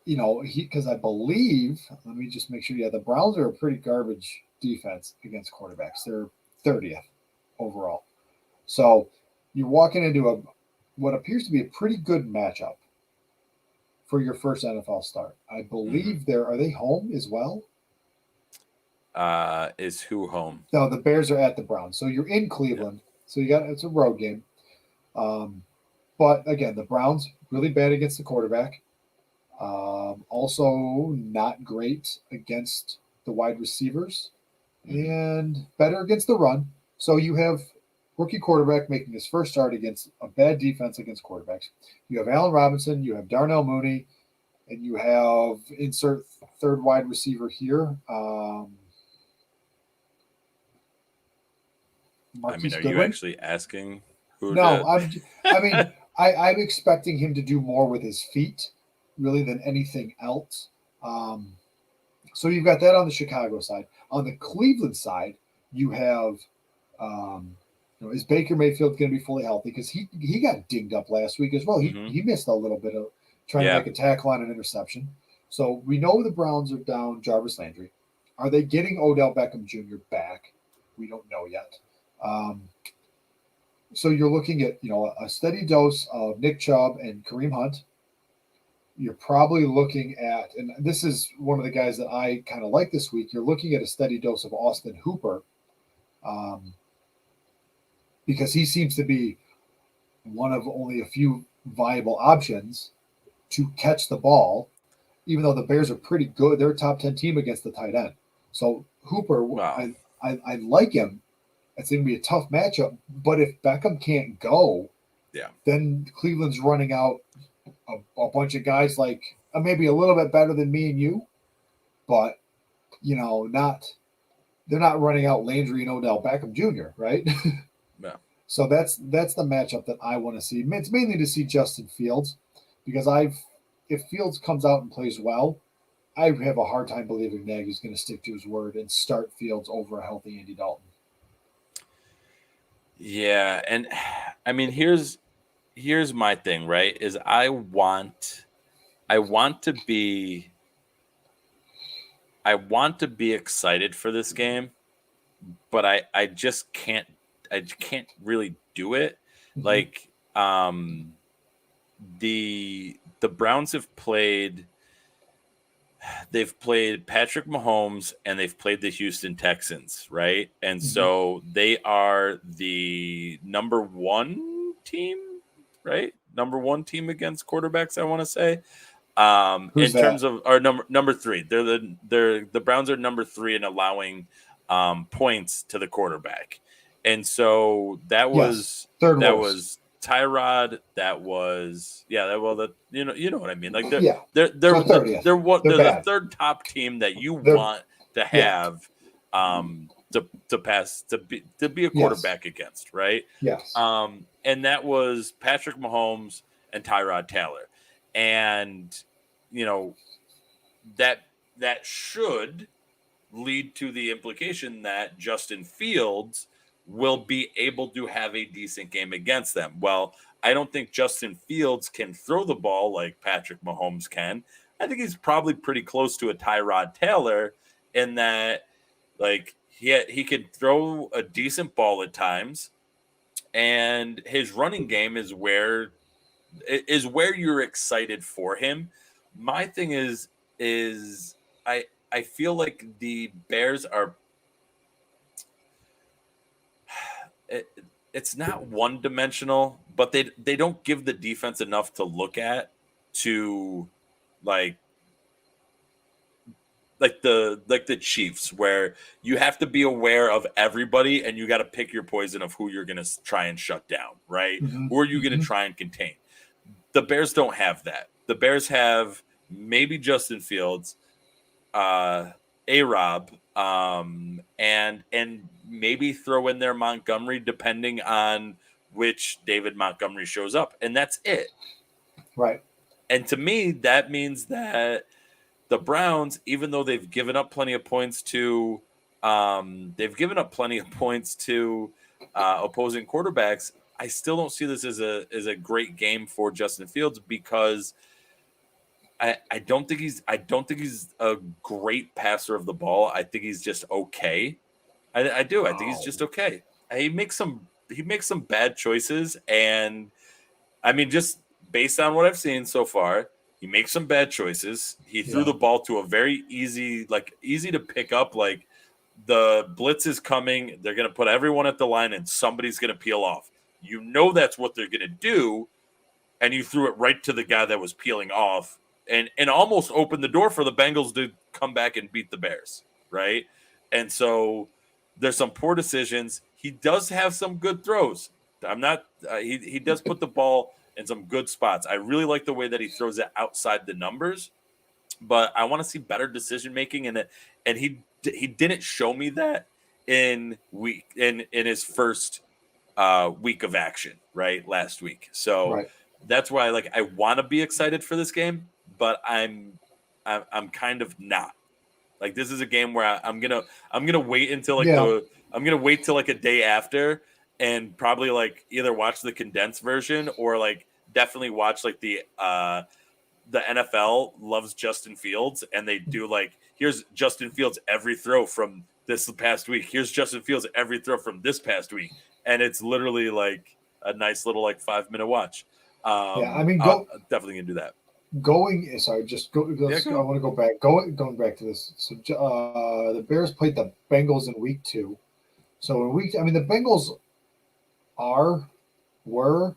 because I believe, let me just make sure. Yeah, the Browns are a pretty garbage defense against quarterbacks. They're 30th overall. So you're walking into what appears to be a pretty good matchup for your first NFL start. I believe are they home as well? Is who home? No, the Bears are at the Browns. So you're in Cleveland. So it's a road game. But again, the Browns really bad against the quarterback. Also not great against the wide receivers and better against the run. So you have rookie quarterback making his first start against a bad defense against quarterbacks. You have Allen Robinson, you have Darnell Mooney, and you have insert third wide receiver here. Are you actually asking who? No, I'm expecting him to do more with his feet, really, than anything else. So you've got that on the Chicago side. On the Cleveland side, you have, is Baker Mayfield going to be fully healthy? Because he got dinged up last week as well. He missed a little bit of trying to make a tackle on an interception. So we know the Browns are down Jarvis Landry. Are they getting Odell Beckham Jr. back? We don't know yet. So you're looking at, a steady dose of Nick Chubb and Kareem Hunt. You're probably looking at, and this is one of the guys that I kind of like this week, you're looking at a steady dose of Austin Hooper, because he seems to be one of only a few viable options to catch the ball, even though the Bears are pretty good. They're a top 10 team against the tight end. So Hooper, wow. I like him. It's going to be a tough matchup, but if Beckham can't go, then Cleveland's running out a bunch of guys like maybe a little bit better than me and you, but they're not running out Landry and Odell Beckham Jr., right? Yeah. So that's the matchup that I want to see. It's mainly to see Justin Fields, because if Fields comes out and plays well, I have a hard time believing Nagy's going to stick to his word and start Fields over a healthy Andy Dalton. Yeah, and I mean, here's my thing, right? Is I want to be excited for this game, but I just can't really do it. Mm-hmm. Like the Browns have played Patrick Mahomes and they've played the Houston Texans, right? And so they are the number one team, right? Number one team against quarterbacks, I want to say. Who's in that? terms of or number three, the Browns are number 3 in allowing points to the quarterback, and so that was third that worst. was Tyrod. That was you know what I mean. Like they're Yeah. they're So they're 30th. they're what They're they're the bad. third top team that you They're- want to have to pass to be a quarterback against, right? Yes. And that was Patrick Mahomes and Tyrod Taylor, and you know that should lead to the implication that Justin Fields will be able to have a decent game against them. Well, I don't think Justin Fields can throw the ball like Patrick Mahomes can. I think he's probably pretty close to a Tyrod Taylor in that, like, he could throw a decent ball at times, and his running game is where you're excited for him. My thing is I feel like the Bears are it's not one dimensional, but they don't give the defense enough to look at to like the Chiefs, where you have to be aware of everybody and you got to pick your poison of who you're going to try and shut down, right? Who are you going to try and contain? The Bears don't have that. The Bears have maybe Justin Fields, A-Rob, and maybe throw in there Montgomery, depending on which David Montgomery shows up, and that's it. Right. And to me, that means that the Browns, even though they've given up plenty of points to opposing quarterbacks, I still don't see this as a great game for Justin Fields, because I don't think he's a great passer of the ball. I think he's just okay. I do. I think he's just okay. He makes some bad choices, and I mean, just based on what I've seen so far, he makes some bad choices. He threw the ball to a very easy to pick up. Like, the blitz is coming, they're going to put everyone at the line, and somebody's going to peel off. You know that's what they're going to do, and you threw it right to the guy that was peeling off, and almost opened the door for the Bengals to come back and beat the Bears, right? And so there's some poor decisions. He does have some good throws. I'm not. He does put the ball in some good spots. I really like the way that he throws it outside the numbers, but I want to see better decision making. And he didn't show me that in his first week of action, right, last week. So that's why I want to be excited for this game, but I'm kind of not. Like, this is a game where I'm gonna wait until I'm gonna wait till a day after, and probably either watch the condensed version or definitely watch the NFL loves Justin Fields, and they do here's Justin Fields every throw from this past week. Here's Justin Fields every throw from this past week, and it's literally a nice little 5-minute watch. I mean, I'm definitely gonna do that. I want to go back. Going back to this. So the Bears played the Bengals in week 2. So the Bengals were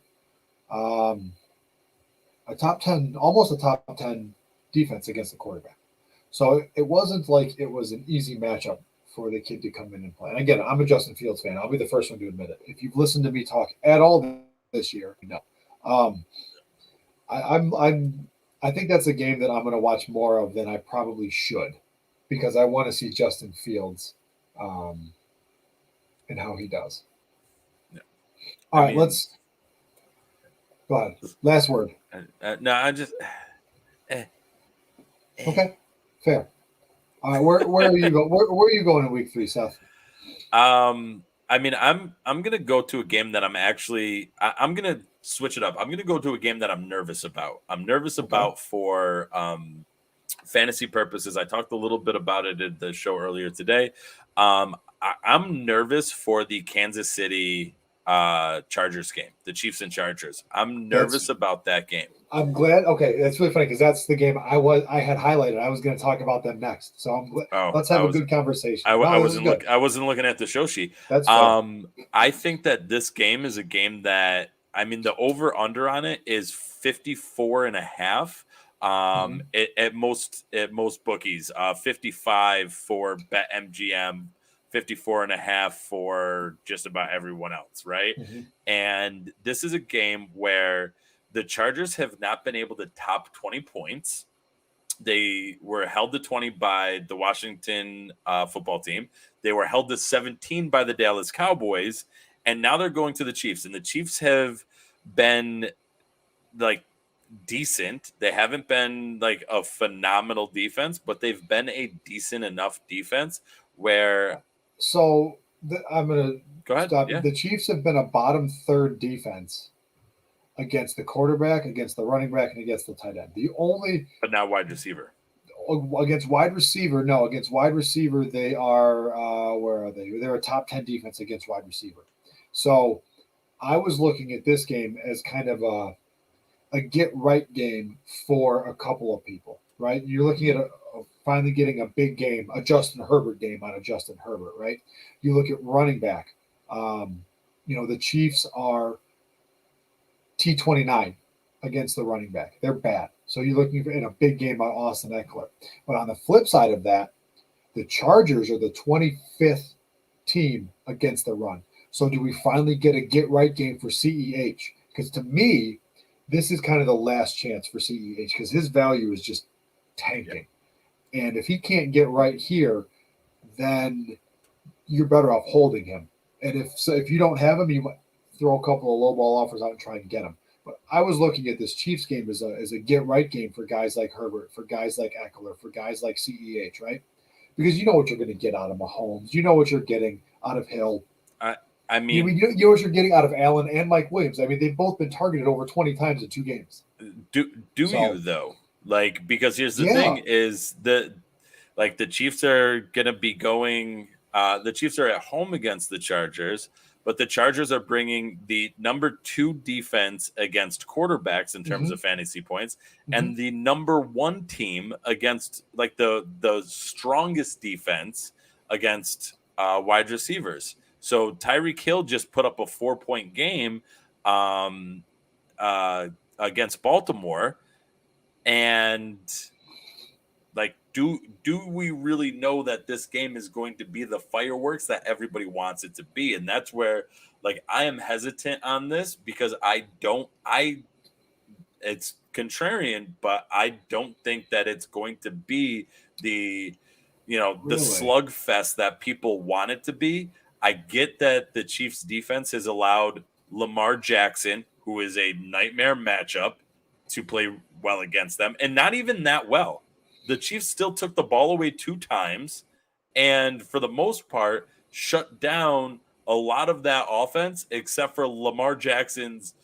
a top 10, almost a top 10 defense against the quarterback. So it wasn't like it was an easy matchup for the kid to come in and play. And again, I'm a Justin Fields fan. I'll be the first one to admit it. If you've listened to me talk at all this year, you know. I think that's a game that I'm going to watch more of than I probably should, because I want to see Justin Fields and how he does. Yeah. All right, let's go ahead. Last word. No, I just Okay. Fair. All right, where are you going? Where are you going in week 3, Seth? I mean, I'm gonna go to a game that I'm gonna switch it up. I'm gonna go to a game that I'm nervous about. I'm nervous about for fantasy purposes. I talked a little bit about it in the show earlier today. I'm nervous for the Kansas City Chargers game, the Chiefs and Chargers. I'm nervous about that game. I'm glad. Okay, that's really funny because that's the game I had highlighted. I was going to talk about them next. So let's have a good conversation. I wasn't looking at the show sheet. That's fair. I think that this game is a game that, I mean, the over under on it is 54.5. At most bookies, 55 for BetMGM, 54.5 for just about everyone else, right? And this is a game where the Chargers have not been able to top 20 points. They were held to 20 by the Washington football team. They were held to 17 by the Dallas Cowboys, and now they're going to the Chiefs. And the Chiefs have been like decent. They haven't been like a phenomenal defense, but they've been a decent enough defense where. So I'm going to go ahead. Stop. Yeah. The Chiefs have been a bottom third defense against the quarterback, against the running back, and against the tight end. But now wide receiver. Against wide receiver, no. Against wide receiver, they are where are they? They're a top 10 defense against wide receiver. So I was looking at this game as kind of a get right game for a couple of people, right? You're looking at finally getting a big game, a Justin Herbert game on a Justin Herbert, right? You look at running back. The Chiefs are T29 against the running back. They're bad. So you're looking in a big game by Austin Eckler. But on the flip side of that, the Chargers are the 25th team against the run. So do we finally get a get-right game for CEH? Because to me, this is kind of the last chance for CEH because his value is just tanking. Yeah. And if he can't get right here, then you're better off holding him. And if you don't have him, you might throw a couple of low ball offers out and try and get him. But I was looking at this Chiefs game as a get right game for guys like Herbert, for guys like Eckler, for guys like CEH, right? Because you know what you're going to get out of Mahomes. You know what you're getting out of Hill. I mean, you know what you're getting out of Allen and Mike Williams. I mean, they've both been targeted over 20 times in 2 games. You though? Like, because here's the thing is the Chiefs are going to be going the Chiefs are at home against the Chargers, but the Chargers are bringing the number 2 defense against quarterbacks in terms of fantasy points, and the number 1 team against like the strongest defense against wide receivers. So Tyreek Hill just put up a 4-point game against Baltimore, and like, do we really know that this game is going to be the fireworks that everybody wants it to be? And that's where, like, I am hesitant on this because it's contrarian, but I don't think that it's going to be the slugfest that people want it to be. I get that the Chiefs defense has allowed Lamar Jackson, who is a nightmare matchup, to play well against them, and not even that well. The Chiefs still took the ball away 2 times and for the most part shut down a lot of that offense except for Lamar Jackson's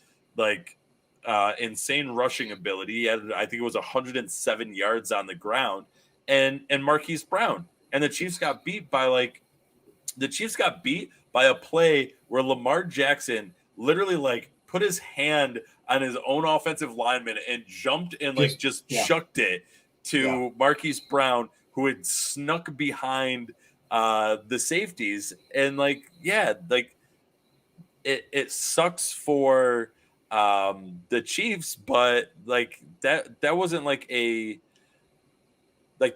insane rushing ability. He had, I think it was 107 yards on the ground, and Marquise Brown. And the Chiefs got beat by a play where Lamar Jackson literally put his hand on his own offensive lineman and jumped and chucked it to Marquise Brown, who had snuck behind the safeties. And it sucks for the Chiefs, but that wasn't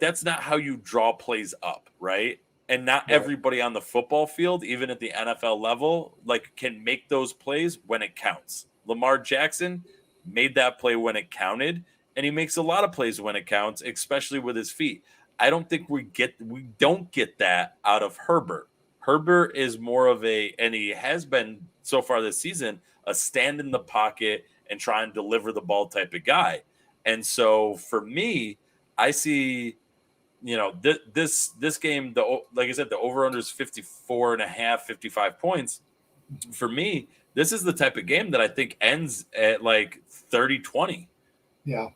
that's not how you draw plays up, right? And not everybody on the football field, even at the NFL level, can make those plays when it counts. Lamar Jackson made that play when it counted, and he makes a lot of plays when it counts, especially with his feet. I don't think we don't get that out of Herbert. Herbert is more of and he has been so far this season, a stand in the pocket and try and deliver the ball type of guy. And so for me, I see this game, like I said, the over-under is 54.5, 55 points. For me, this is the type of game that I think ends at like 30-20. Yeah.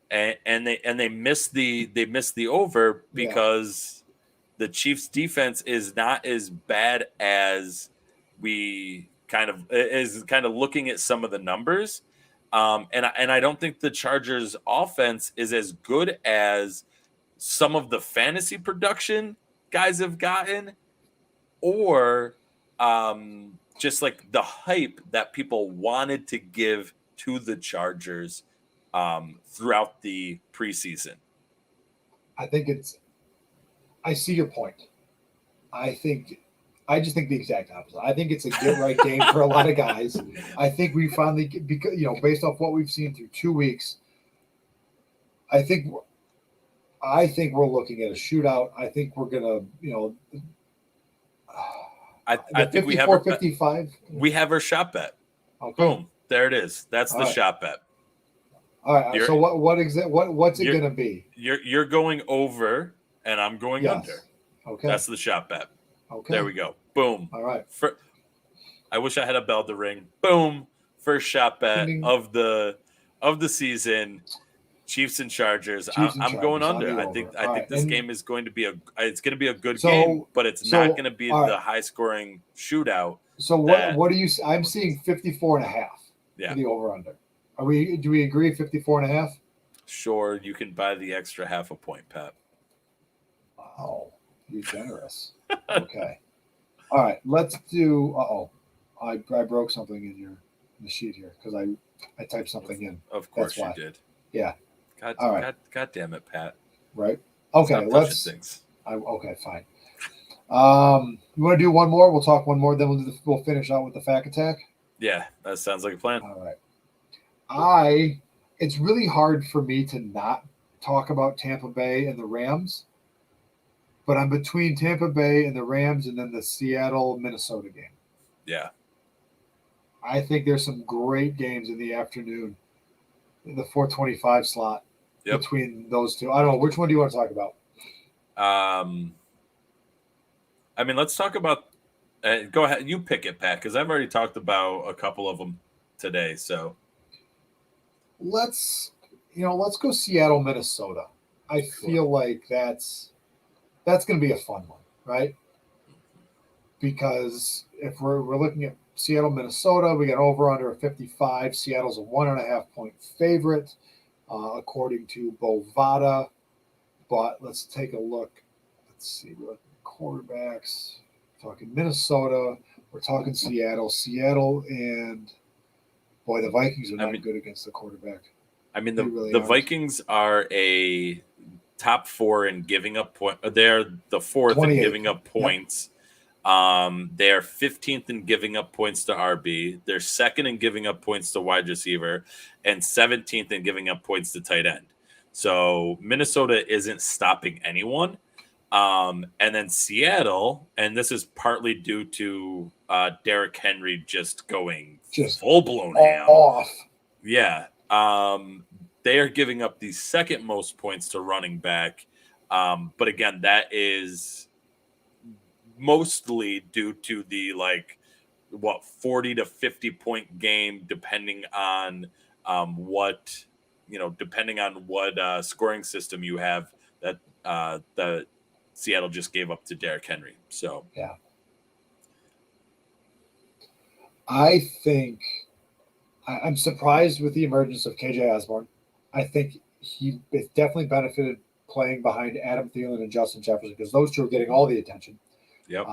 And they miss the over because the Chiefs defense is not as bad as we kind of looking at some of the numbers. And I don't think the Chargers offense is as good as some of the fantasy production guys have gotten, or just like the hype that people wanted to give to the Chargers throughout the preseason. I see your point. I just think the exact opposite. I think it's a get right game for a lot of guys. I think we finally, because based off what we've seen through 2 weeks, I think we're looking at a shootout. I think we're gonna, I think we have 55. We have our shot bet. Okay. Boom, there it is. That's the shot bet. All right. So what's it gonna be? You're going over, and I'm going under. Okay. That's the shot bet. Okay. There we go. Boom. All right. I wish I had a bell to ring. Boom. First shot bet Ding. of the season. Chiefs and Chargers. I'm going under. I think this game is going to be a good game, but it's not going to be the high scoring shootout. So what do you? I'm seeing 54.5 for the over under. Do we agree 54.5? Sure, you can buy the extra half a point, Pat. Wow, you're generous. Okay. All right, let's do. I broke something in the sheet here because I typed something in. Of course you did. Yeah. God damn it, Pat. Right. Okay. Let's. Things. Okay. Fine. You want to do one more? We'll talk one more, then we'll finish out with the fact attack. Yeah, that sounds like a plan. All right. It's really hard for me to not talk about Tampa Bay and the Rams, but I'm between Tampa Bay and the Rams and then the Seattle-Minnesota game. Yeah. I think there's some great games in the afternoon, in the 4:25 slot between those two. I don't know. Which one do you want to talk about? Let's talk about go ahead. You pick it, Pat, because I've already talked about a couple of them today. So let's go Seattle, Minnesota. I feel like that's going to be a fun one, right? Because if we're looking at Seattle, Minnesota, we got over under a 55. Seattle's a 1.5 point favorite, according to Bovada. But let's take a look. Let's see. We're looking at quarterbacks. We're talking Minnesota. We're talking Seattle. Seattle and boy, the Vikings are not good against the quarterback. The Vikings are a top 4 in giving up points. They're the 4th in giving up points. They're 15th in giving up points to RB. They're 2nd in giving up points to wide receiver, and 17th in giving up points to tight end. So Minnesota isn't stopping anyone. And then Seattle, and this is partly due to Derrick Henry just going full blown ham. Off. Yeah. They are giving up the 2nd most points to running back. But again, that is mostly due to the 40 to 50 point game, depending on what scoring system you have that the Seattle just gave up to Derrick Henry. So yeah, I think I'm surprised with the emergence of KJ Osborne. I think he definitely benefited playing behind Adam Thielen and Justin Jefferson because those two are getting all the attention. Yep.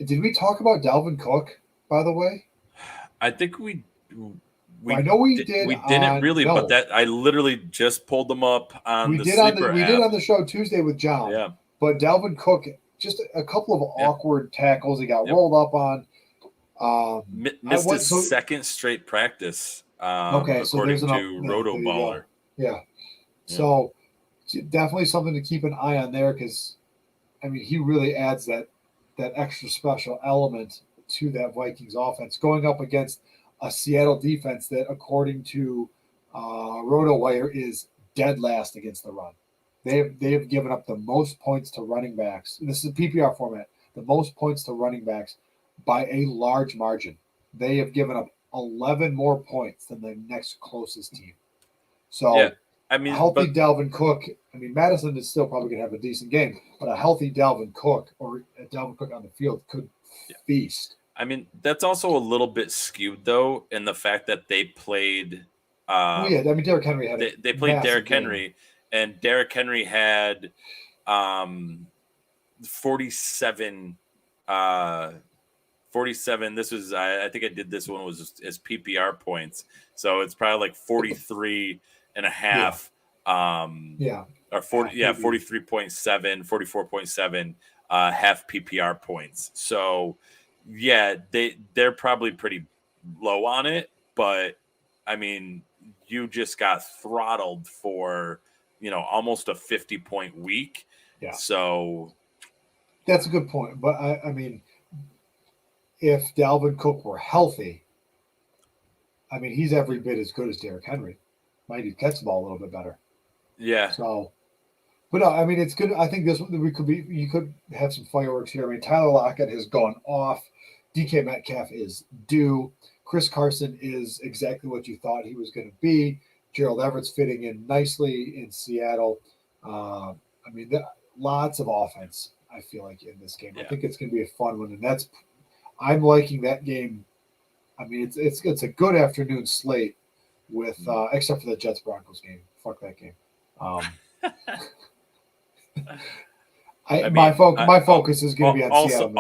Did we talk about Dalvin Cook, by the way? I think we I know we did. We didn't really, but that I literally just pulled them up on we the did sleeper on we app. did on the show Tuesday with John. Yeah. But Dalvin Cook, just a couple of awkward tackles he got rolled up on. Missed his second straight practice. Okay, so according to RotoBaller. Yeah. So definitely something to keep an eye on there because, he really adds that extra special element to that Vikings offense going up against a Seattle defense that, according to RotoWire, is dead last against the run. They have given up the most points to running backs. This is a PPR format. The most points to running backs by a large margin. They have given up 11 more points than the next closest team. So Yeah, I mean, a healthy but Dalvin Cook. I mean, Madison is still probably going to have a decent game, but a healthy Dalvin Cook or a Dalvin Cook on the field could feast. I mean, that's also a little bit skewed though in the fact that they played. I mean, Derrick Henry had they played Derrick game. Henry, and Derrick Henry had 47. 47. This was I think I did this one was as PPR points, so it's probably like 43 and a half. Or 40, 43.7, 44.7 half PPR points. So yeah, they're probably pretty low on it, but I mean, you just got throttled for almost a 50-point week. Yeah. So that's a good point. But I mean, if Dalvin Cook were healthy, I mean, he's every bit as good as Derrick Henry. Might even catch the ball a little bit better. Yeah. So, but no, I mean, it's good. I think you could have some fireworks here. I mean, Tyler Lockett has gone off. DK Metcalf is due. Chris Carson is exactly what you thought he was going to be. Gerald Everett's fitting in nicely in Seattle. I mean, lots of offense, I feel like, in this game. Yeah. I think it's going to be a fun one. And I'm liking that game. I mean, it's a good afternoon slate with, except for the Jets Broncos game. Fuck that game. My focus is going to be on Seattle.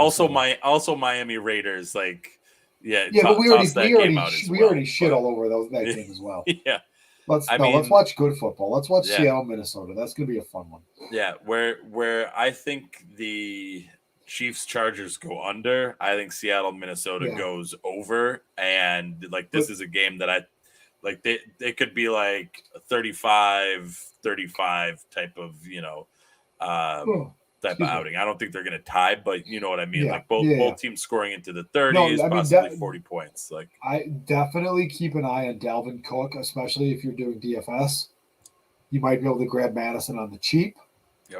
Also Miami Raiders, like, yeah. But we already shit all over that game as well. Yeah. Let's watch good football. Let's watch Seattle, Minnesota. That's going to be a fun one. Yeah, where I think the Chiefs Chargers go under, I think Seattle Minnesota goes over, and like this is a game that I like. They could be like a 35-35 type of type of outing. I don't think they're going to tie, but you know what I mean. Like both teams scoring into the 30s, possibly 40 points. Like I definitely keep an eye on Dalvin Cook, especially if you're doing DFS. You might be able to grab Madison on the cheap. Yep.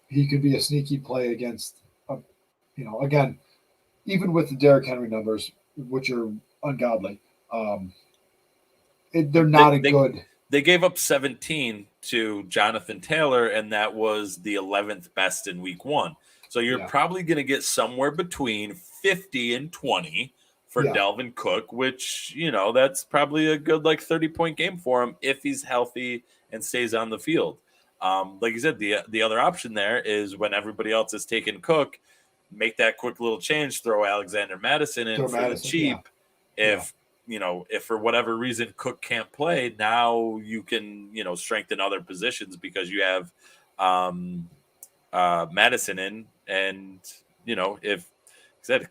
He could be a sneaky play against, again, even with the Derrick Henry numbers, which are ungodly. They're not good. They gave up 17 to Jonathan Taylor, and that was the 11th best in week 1. So you're probably going to get somewhere between 50 and 20 for Dalvin Cook, which, that's probably a good 30-point game for him if he's healthy and stays on the field. Like you said, the other option there is when everybody else is taking Cook, make that quick little change, throw Alexander Madison in for the cheap. If for whatever reason Cook can't play, now you can, strengthen other positions because you have Madison in, and if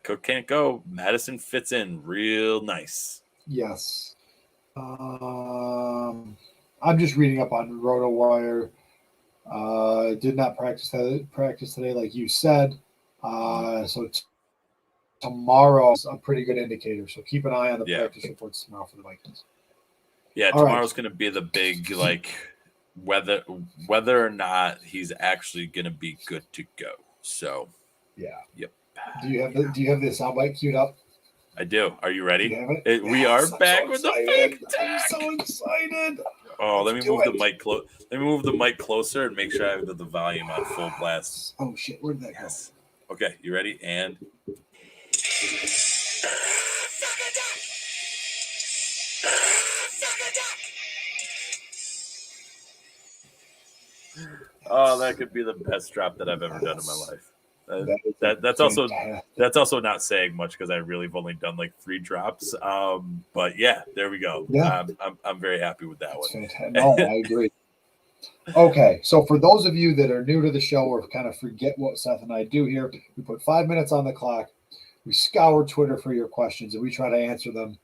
Cook can't go, Madison fits in real nice. Yes. I'm just reading up on RotoWire. Did not practice today, like you said. So tomorrow is a pretty good indicator. So keep an eye on the practice reports tomorrow for the Vikings. Yeah, tomorrow's going to be the big whether or not he's actually going to be good to go. So yep. Do you have the soundbite queued up? I do. Are you ready? Do you have it? We are back with the fake I'm so excited. Oh, let me move the mic Let me move the mic closer and make sure I have the volume on full blast. Oh shit! Where did that go? Okay, you ready? And oh, that could be the best drop that I've ever done in my life. That's also not saying much because I really have only done 3 drops. But yeah, there we go. Yeah. I'm very happy with that one. No, I agree. Okay, so for those of you that are new to the show or kind of forget what Seth and I do here, we put 5 minutes on the clock. We scour Twitter for your questions and we try to answer them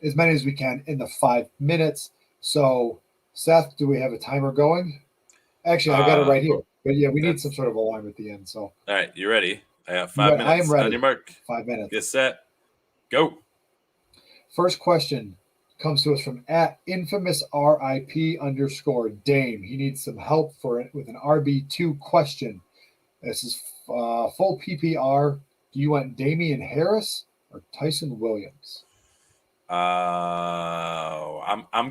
as many as we can in the 5 minutes. So, Seth, do we have a timer going? Actually, I got it right here. But yeah, we need some sort of alarm at the end. So, all right, you ready? I have 5 minutes. I am ready. On your mark. 5 minutes. Get set. Go. First question comes to us from at infamous RIP underscore Dame. He needs some help for it with an RB2 question. This is full PPR. Do you want Damian Harris or Tyson Williams? I'm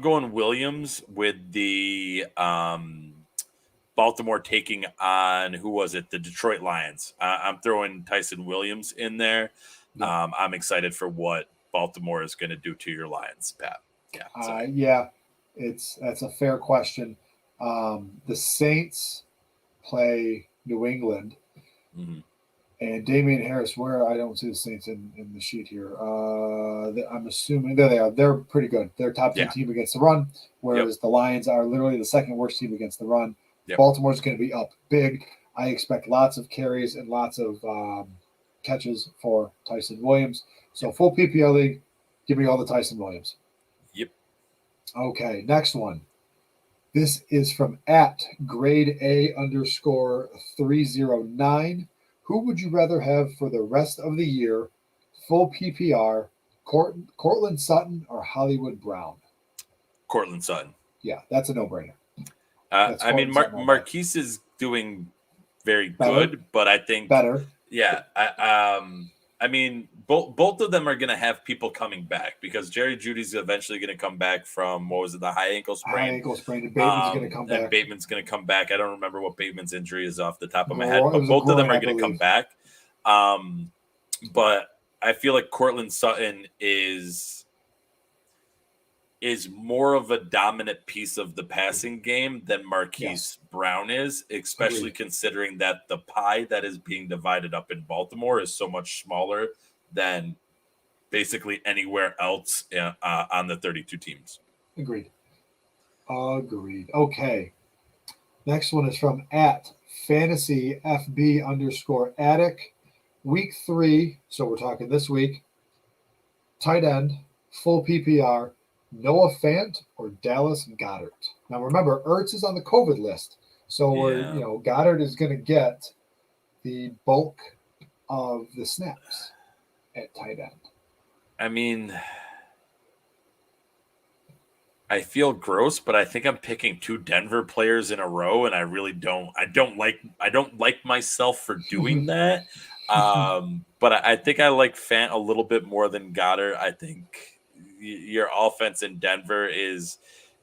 going Williams with the Baltimore taking on, who was it? The Detroit Lions. I'm throwing Tyson Williams in there. Yeah. I'm excited for what Baltimore is going to do to your Lions, Pat. Yeah. That's a fair question. The Saints play New England. Mm-hmm. And Damian Harris, where I don't see the Saints in the sheet here. I'm assuming there they are. They're pretty good. They're top 10 team against the run, whereas the Lions are literally the second worst team against the run. Yep. Baltimore's going to be up big. I expect lots of carries and lots of catches for Tyson Williams. So full PPR league, give me all the Tyson Williams. Yep. Okay, next one. This is from at grade A underscore 309. Who would you rather have for the rest of the year? Full PPR, Cortland Sutton or Hollywood Brown? Cortland Sutton. Yeah, that's a no-brainer. I mean, Marquise is doing very good, but I think better. Yeah, I mean, both of them are going to have people coming back because Jerry Jeudy's eventually going to come back from, what was it, the high ankle sprain? High ankle sprain. And Bateman's going to come back. And Bateman's going to come back. I don't remember what Bateman's injury is off the top of my head, but both of them are going to come back. But I feel like Cortland Sutton is more of a dominant piece of the passing game than Marquise Brown is, especially considering that the pie that is being divided up in Baltimore is so much smaller than basically anywhere else on the 32 teams. Agreed. Okay. Next one is from at fantasy FB underscore attic. Week 3, so we're talking this week. Tight end, full PPR. Noah Fant or Dallas Goedert. Now remember, Ertz is on the COVID list, so Goddard is going to get the bulk of the snaps at tight end. I mean, I feel gross, but I think I'm picking 2 Denver players in a row, and I really don't. I don't like myself for doing that. But I think I like Fant a little bit more than Goddard. I think your offense in Denver is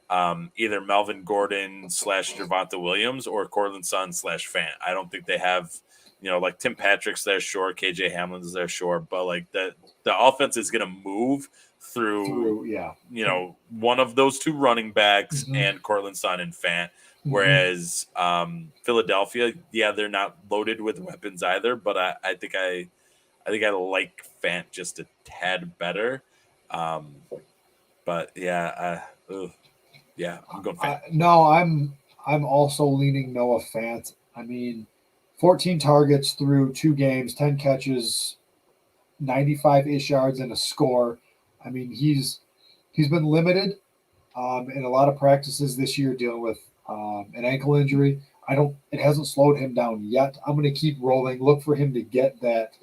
either Melvin Gordon / Javonte Williams or Cortland Sutton / Fant. I don't think they have, like Tim Patrick's there, sure. KJ Hamlin's there, sure. But like the offense is going to move through one of those 2 running backs and Cortland Sutton and Fant. Whereas Philadelphia, they're not loaded with weapons either. But I think I like Fant just a tad better. But I'm going Fant. I'm also leaning Noah Fant. I mean, 14 targets through 2 games, 10 catches, 95-ish yards and a score. I mean, he's been limited in a lot of practices this year dealing with an ankle injury. It hasn't slowed him down yet. I'm going to keep rolling. Look for him to get that,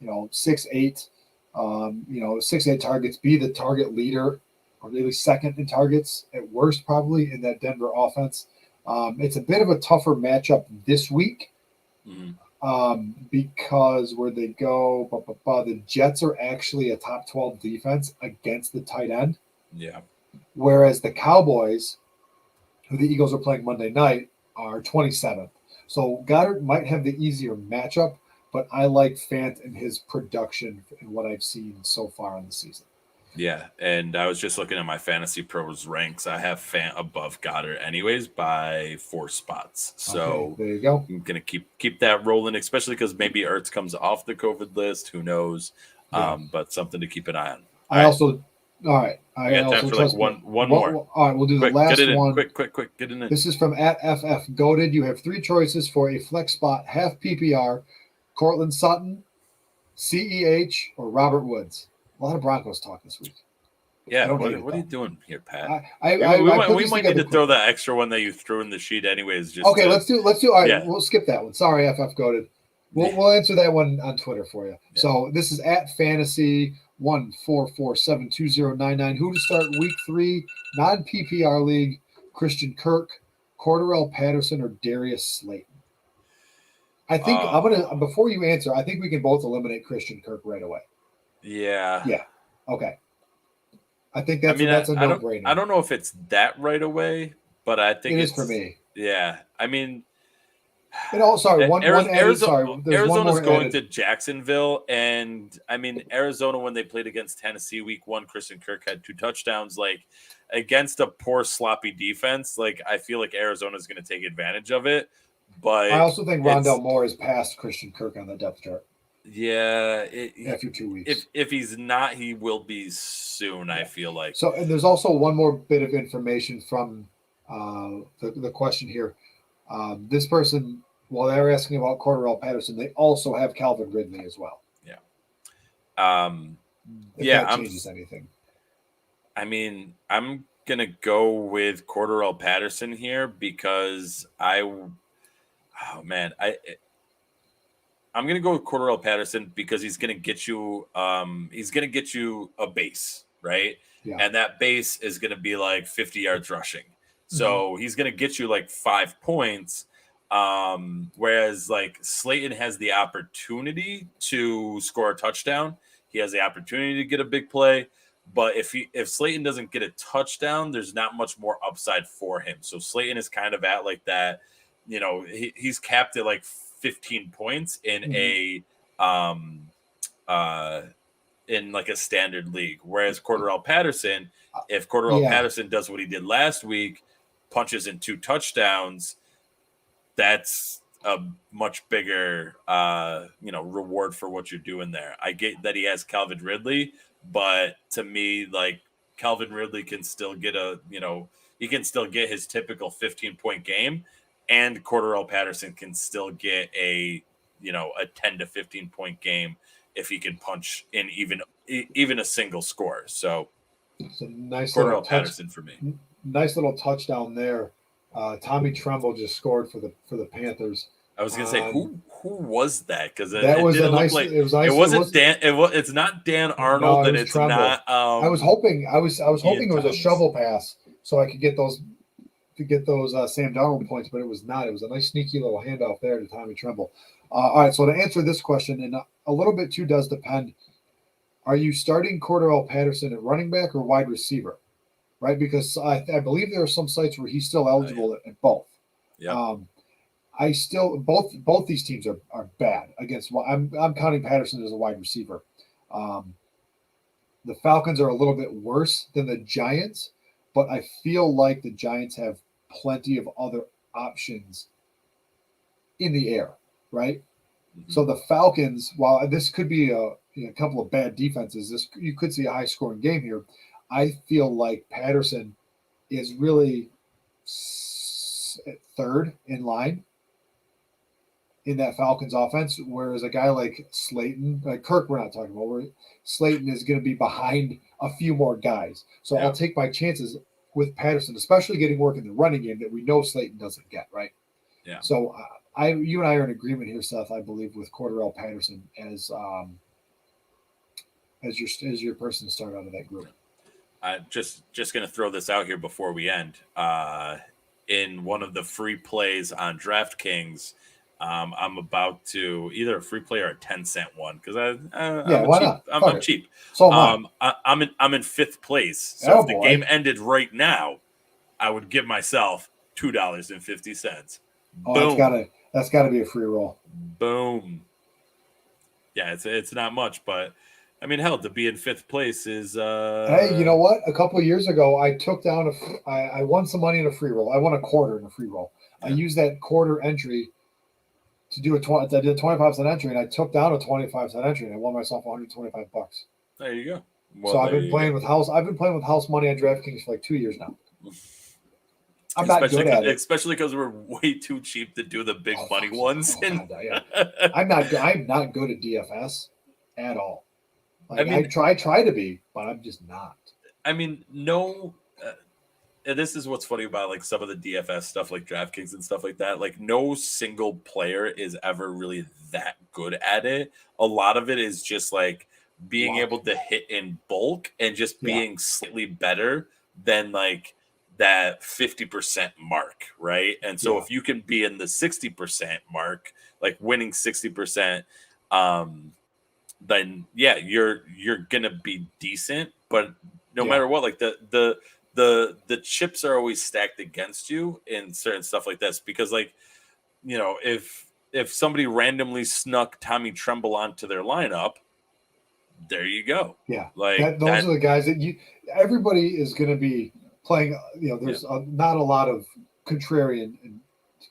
6-8. 6-8 targets, be the target leader, or maybe second in targets at worst, probably in that Denver offense. It's a bit of a tougher matchup this week because where they go, the Jets are actually a top 12 defense against the tight end. Yeah. Whereas the Cowboys, who the Eagles are playing Monday night, are 27th. So Goddard might have the easier matchup, but I like Fant and his production and what I've seen so far in the season. Yeah, and I was just looking at my Fantasy Pros ranks. I have Fant above Goddard anyways by 4 spots. So there you go. I'm going to keep that rolling, especially because maybe Ertz comes off the COVID list. Who knows? But something to keep an eye on. I got time for like one more. All right, we'll do the last one. Quick, get it in. This is from at FF Goated. You have 3 choices for a flex spot, half PPR. Cortland Sutton, CEH, or Robert Woods. A lot of Broncos talk this week. Yeah, what are you doing here, Pat? We might need to throw that extra one that you threw in the sheet anyways. Let's do. All right, we'll skip that one. Sorry, FF Goated. We'll answer that one on Twitter for you. Yeah. So this is at fantasy 144720099. Who to start week 3 non PPR league? Christian Kirk, Cordarrelle Patterson, or Darius Slayton? I think I'm gonna before you answer. I think we can both eliminate Christian Kirk right away. Yeah. Yeah. Okay. I think that's a no-brainer. I don't know if it's that right away, but I think it is for me. Yeah. I mean, Arizona's going to Jacksonville, and I mean Arizona when they played against Tennessee week 1, Christian Kirk had 2 touchdowns. Like against a poor sloppy defense, like I feel like Arizona's going to take advantage of it. But I also think Rondell Moore has passed Christian Kirk on the depth chart. Yeah, after 2 weeks. If he's not, he will be soon. I feel like. So, and there's also one more bit of information from the question here. This person, while they're asking about Cordarrelle Patterson, they also have Calvin Ridley as well. Yeah. If that changes anything. I mean, I'm gonna go with Cordarrelle Patterson here because I'm gonna go with Cordarrelle Patterson because he's gonna get you a base, right? Yeah. And that base is gonna be like 50 yards rushing. So he's gonna get you like 5 points. Whereas like Slayton has the opportunity to score a touchdown. He has the opportunity to get a big play. But if Slayton doesn't get a touchdown, there's not much more upside for him. So Slayton is kind of at like that, he's capped at like 15 points in in like a standard league. Whereas Cordarrelle Patterson, if Cordarrelle Patterson does what he did last week, punches in 2 touchdowns, that's a much bigger reward for what you're doing there. I get that he has Calvin Ridley, but to me, like Calvin Ridley can still get he can still get his typical 15-point game, and Cordarrelle Patterson can still get a 10 to 15-point game if he can punch in even a single score. So it's a nice Cordarrelle Patterson for me. Nice little touchdown there. Tommy Tremble just scored for the Panthers. I was gonna say who was that? Because it wasn't Dan. It's not Dan Arnold, and it's Tremble. not. I was hoping it was a shovel pass so I could get those Sam Darnold points, but it was not. It was a nice sneaky little handoff there to Tommy Tremble. All right, so to answer this question, and a little bit too does depend. Are you starting Cordarrelle Patterson at running back or wide receiver? Right, because I believe there are some sites where he's still eligible at both. Yeah. I still both these teams are bad against. I'm counting Patterson as a wide receiver. The Falcons are a little bit worse than the Giants, but I feel like the Giants have plenty of other options in the air, right? Mm-hmm. So the Falcons, while this could be a couple of bad defenses, you could see a high scoring game here. I feel like Patterson is really third in line in that Falcons offense, whereas a guy like Slayton, Kirk, we're not talking about, Slayton is going to be behind a few more guys. So I'll take my chances with Patterson, especially getting work in the running game that we know Slayton doesn't get, right? Yeah. So you and I are in agreement here, Seth, I believe, with Cordarrelle Patterson as your person to start out of that group. I'm just going to throw this out here before we end. In one of the free plays on DraftKings, I'm about to either a free play or a 10-cent one because I'm cheap. So I'm in 5th place. So if the game ended right now, I would give myself $2.50. Oh, that's gotta be a free roll. Boom. Yeah, it's not much, but I mean, hell, to be in 5th place is. Hey, you know what? A couple of years ago, I took down I won some money in a free roll. I won a quarter in a free roll. Yeah. I used that quarter entry to do I did a 25-cent entry, and I took down a 25-cent entry, and I won myself $125. There you go. Well, so I've been playing with house money on DraftKings for like 2 years now. I'm not good at it, especially because we're way too cheap to do the big money ones. I'm not good at DFS at all. Like, I try to be, but I'm just not. I mean, no. this is what's funny about like some of the DFS stuff, like DraftKings and stuff like that. Like no single player is ever really that good at it. A lot of it is just like being able to hit in bulk and just being slightly better than like that 50% mark, right? And so if you can be in the 60% mark, like winning 60%, then you're gonna be decent. But no matter what, like the chips are always stacked against you in certain stuff like this, because like, you know, if somebody randomly snuck Tommy Tremble onto their lineup, there you go. Yeah, like those are the guys that everybody is going to be playing. You know, there's not a lot of contrarian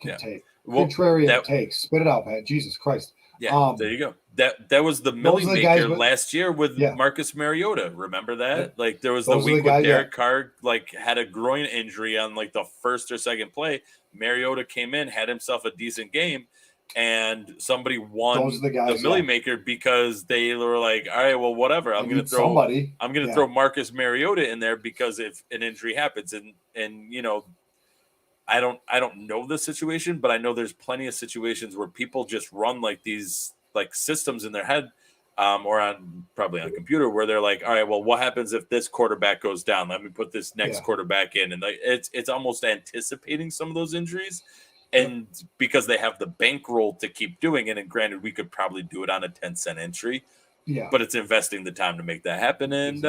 take. Well, contrarian takes. Spit it out, man. Jesus Christ. Yeah, there you go. That was the Millie Maker last year with Marcus Mariota. Remember that? Yeah. Like there was the week when Derek Carr like had a groin injury on like the first or second play. Mariota came in, had himself a decent game, and somebody won the Millie Maker because they were like, all right, well, whatever. I'm going to throw Marcus Mariota in there because if an injury happens, and you know, I don't know the situation, but I know there's plenty of situations where people just run like these like systems in their head, or probably on a computer, where they're like, all right, well, what happens if this quarterback goes down? Let me put this next quarterback in, and like it's almost anticipating some of those injuries. And because they have the bankroll to keep doing it, and granted, we could probably do it on a 10-cent entry, but it's investing the time to make that happen. And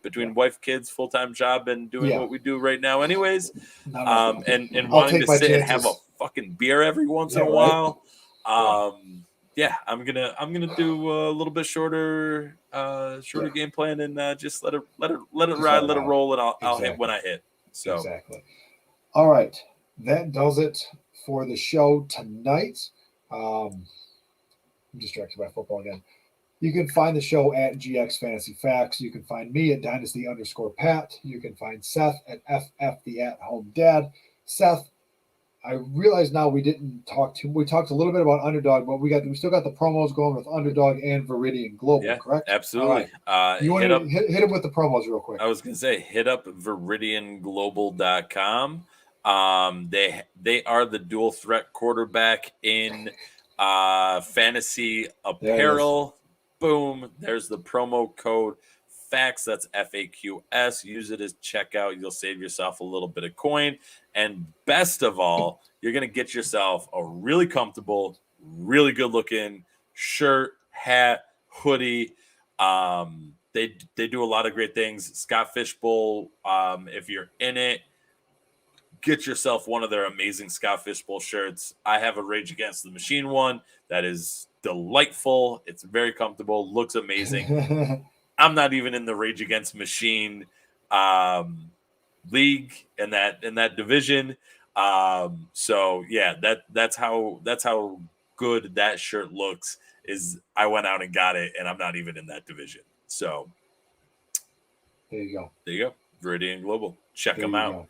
between wife, kids, full-time job, and doing what we do right now, anyways, and wanting to sit and have a fucking beer every once in a while, I'm gonna do a little bit shorter game plan, and just let it ride, let it roll, and I'll hit when I hit. So exactly. All right. That does it for the show tonight. I'm distracted by football again. You can find the show at GX Fantasy Facts. You can find me at Dynasty_Pat. You can find Seth at FF the At Home Dad. Seth, I realize now we didn't talk to. We talked a little bit about Underdog, but we still got the promos going with Underdog and Viridian Global, correct? Absolutely. Right. You want to hit him with the promos real quick? I was gonna say hit up ViridianGlobal.com. They are the dual threat quarterback in fantasy apparel. Boom. There's the promo code FAQS. That's FAQS. Use it as checkout. You'll save yourself a little bit of coin. And best of all, you're going to get yourself a really comfortable, really good looking shirt, hat, hoodie. They do a lot of great things. Scott Fishbowl, if you're in it, get yourself one of their amazing Scott Fishbowl shirts. I have a Rage Against the Machine one that is delightful. It's very comfortable, looks amazing. I'm not even in the Rage Against Machine league in that division. So yeah, that's how good that shirt looks. Is I went out and got it, and I'm not even in that division. So there you go. Viridian Global. Check them out. Go.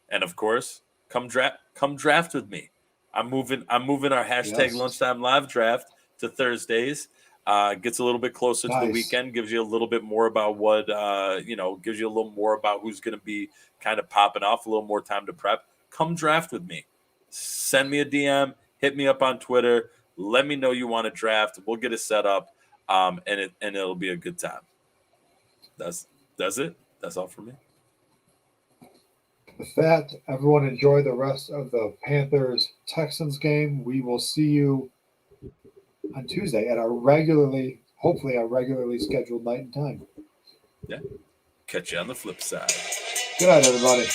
And of course, come draft with me. I'm moving our hashtag Lunchtime Live Draft to Thursdays. Gets a little bit closer to the weekend, gives you a little bit more about what gives you a little more about who's going to be kind of popping off, a little more time to prep. Come draft with me. Send me a DM, hit me up on Twitter, let me know you want to draft. We'll get it set up, and it'll be a good time. That's it. That's all for me. With that, everyone enjoy the rest of the Panthers-Texans game. We will see you on Tuesday at hopefully our regularly scheduled night and time. Yeah. Catch you on the flip side. Good night, everybody.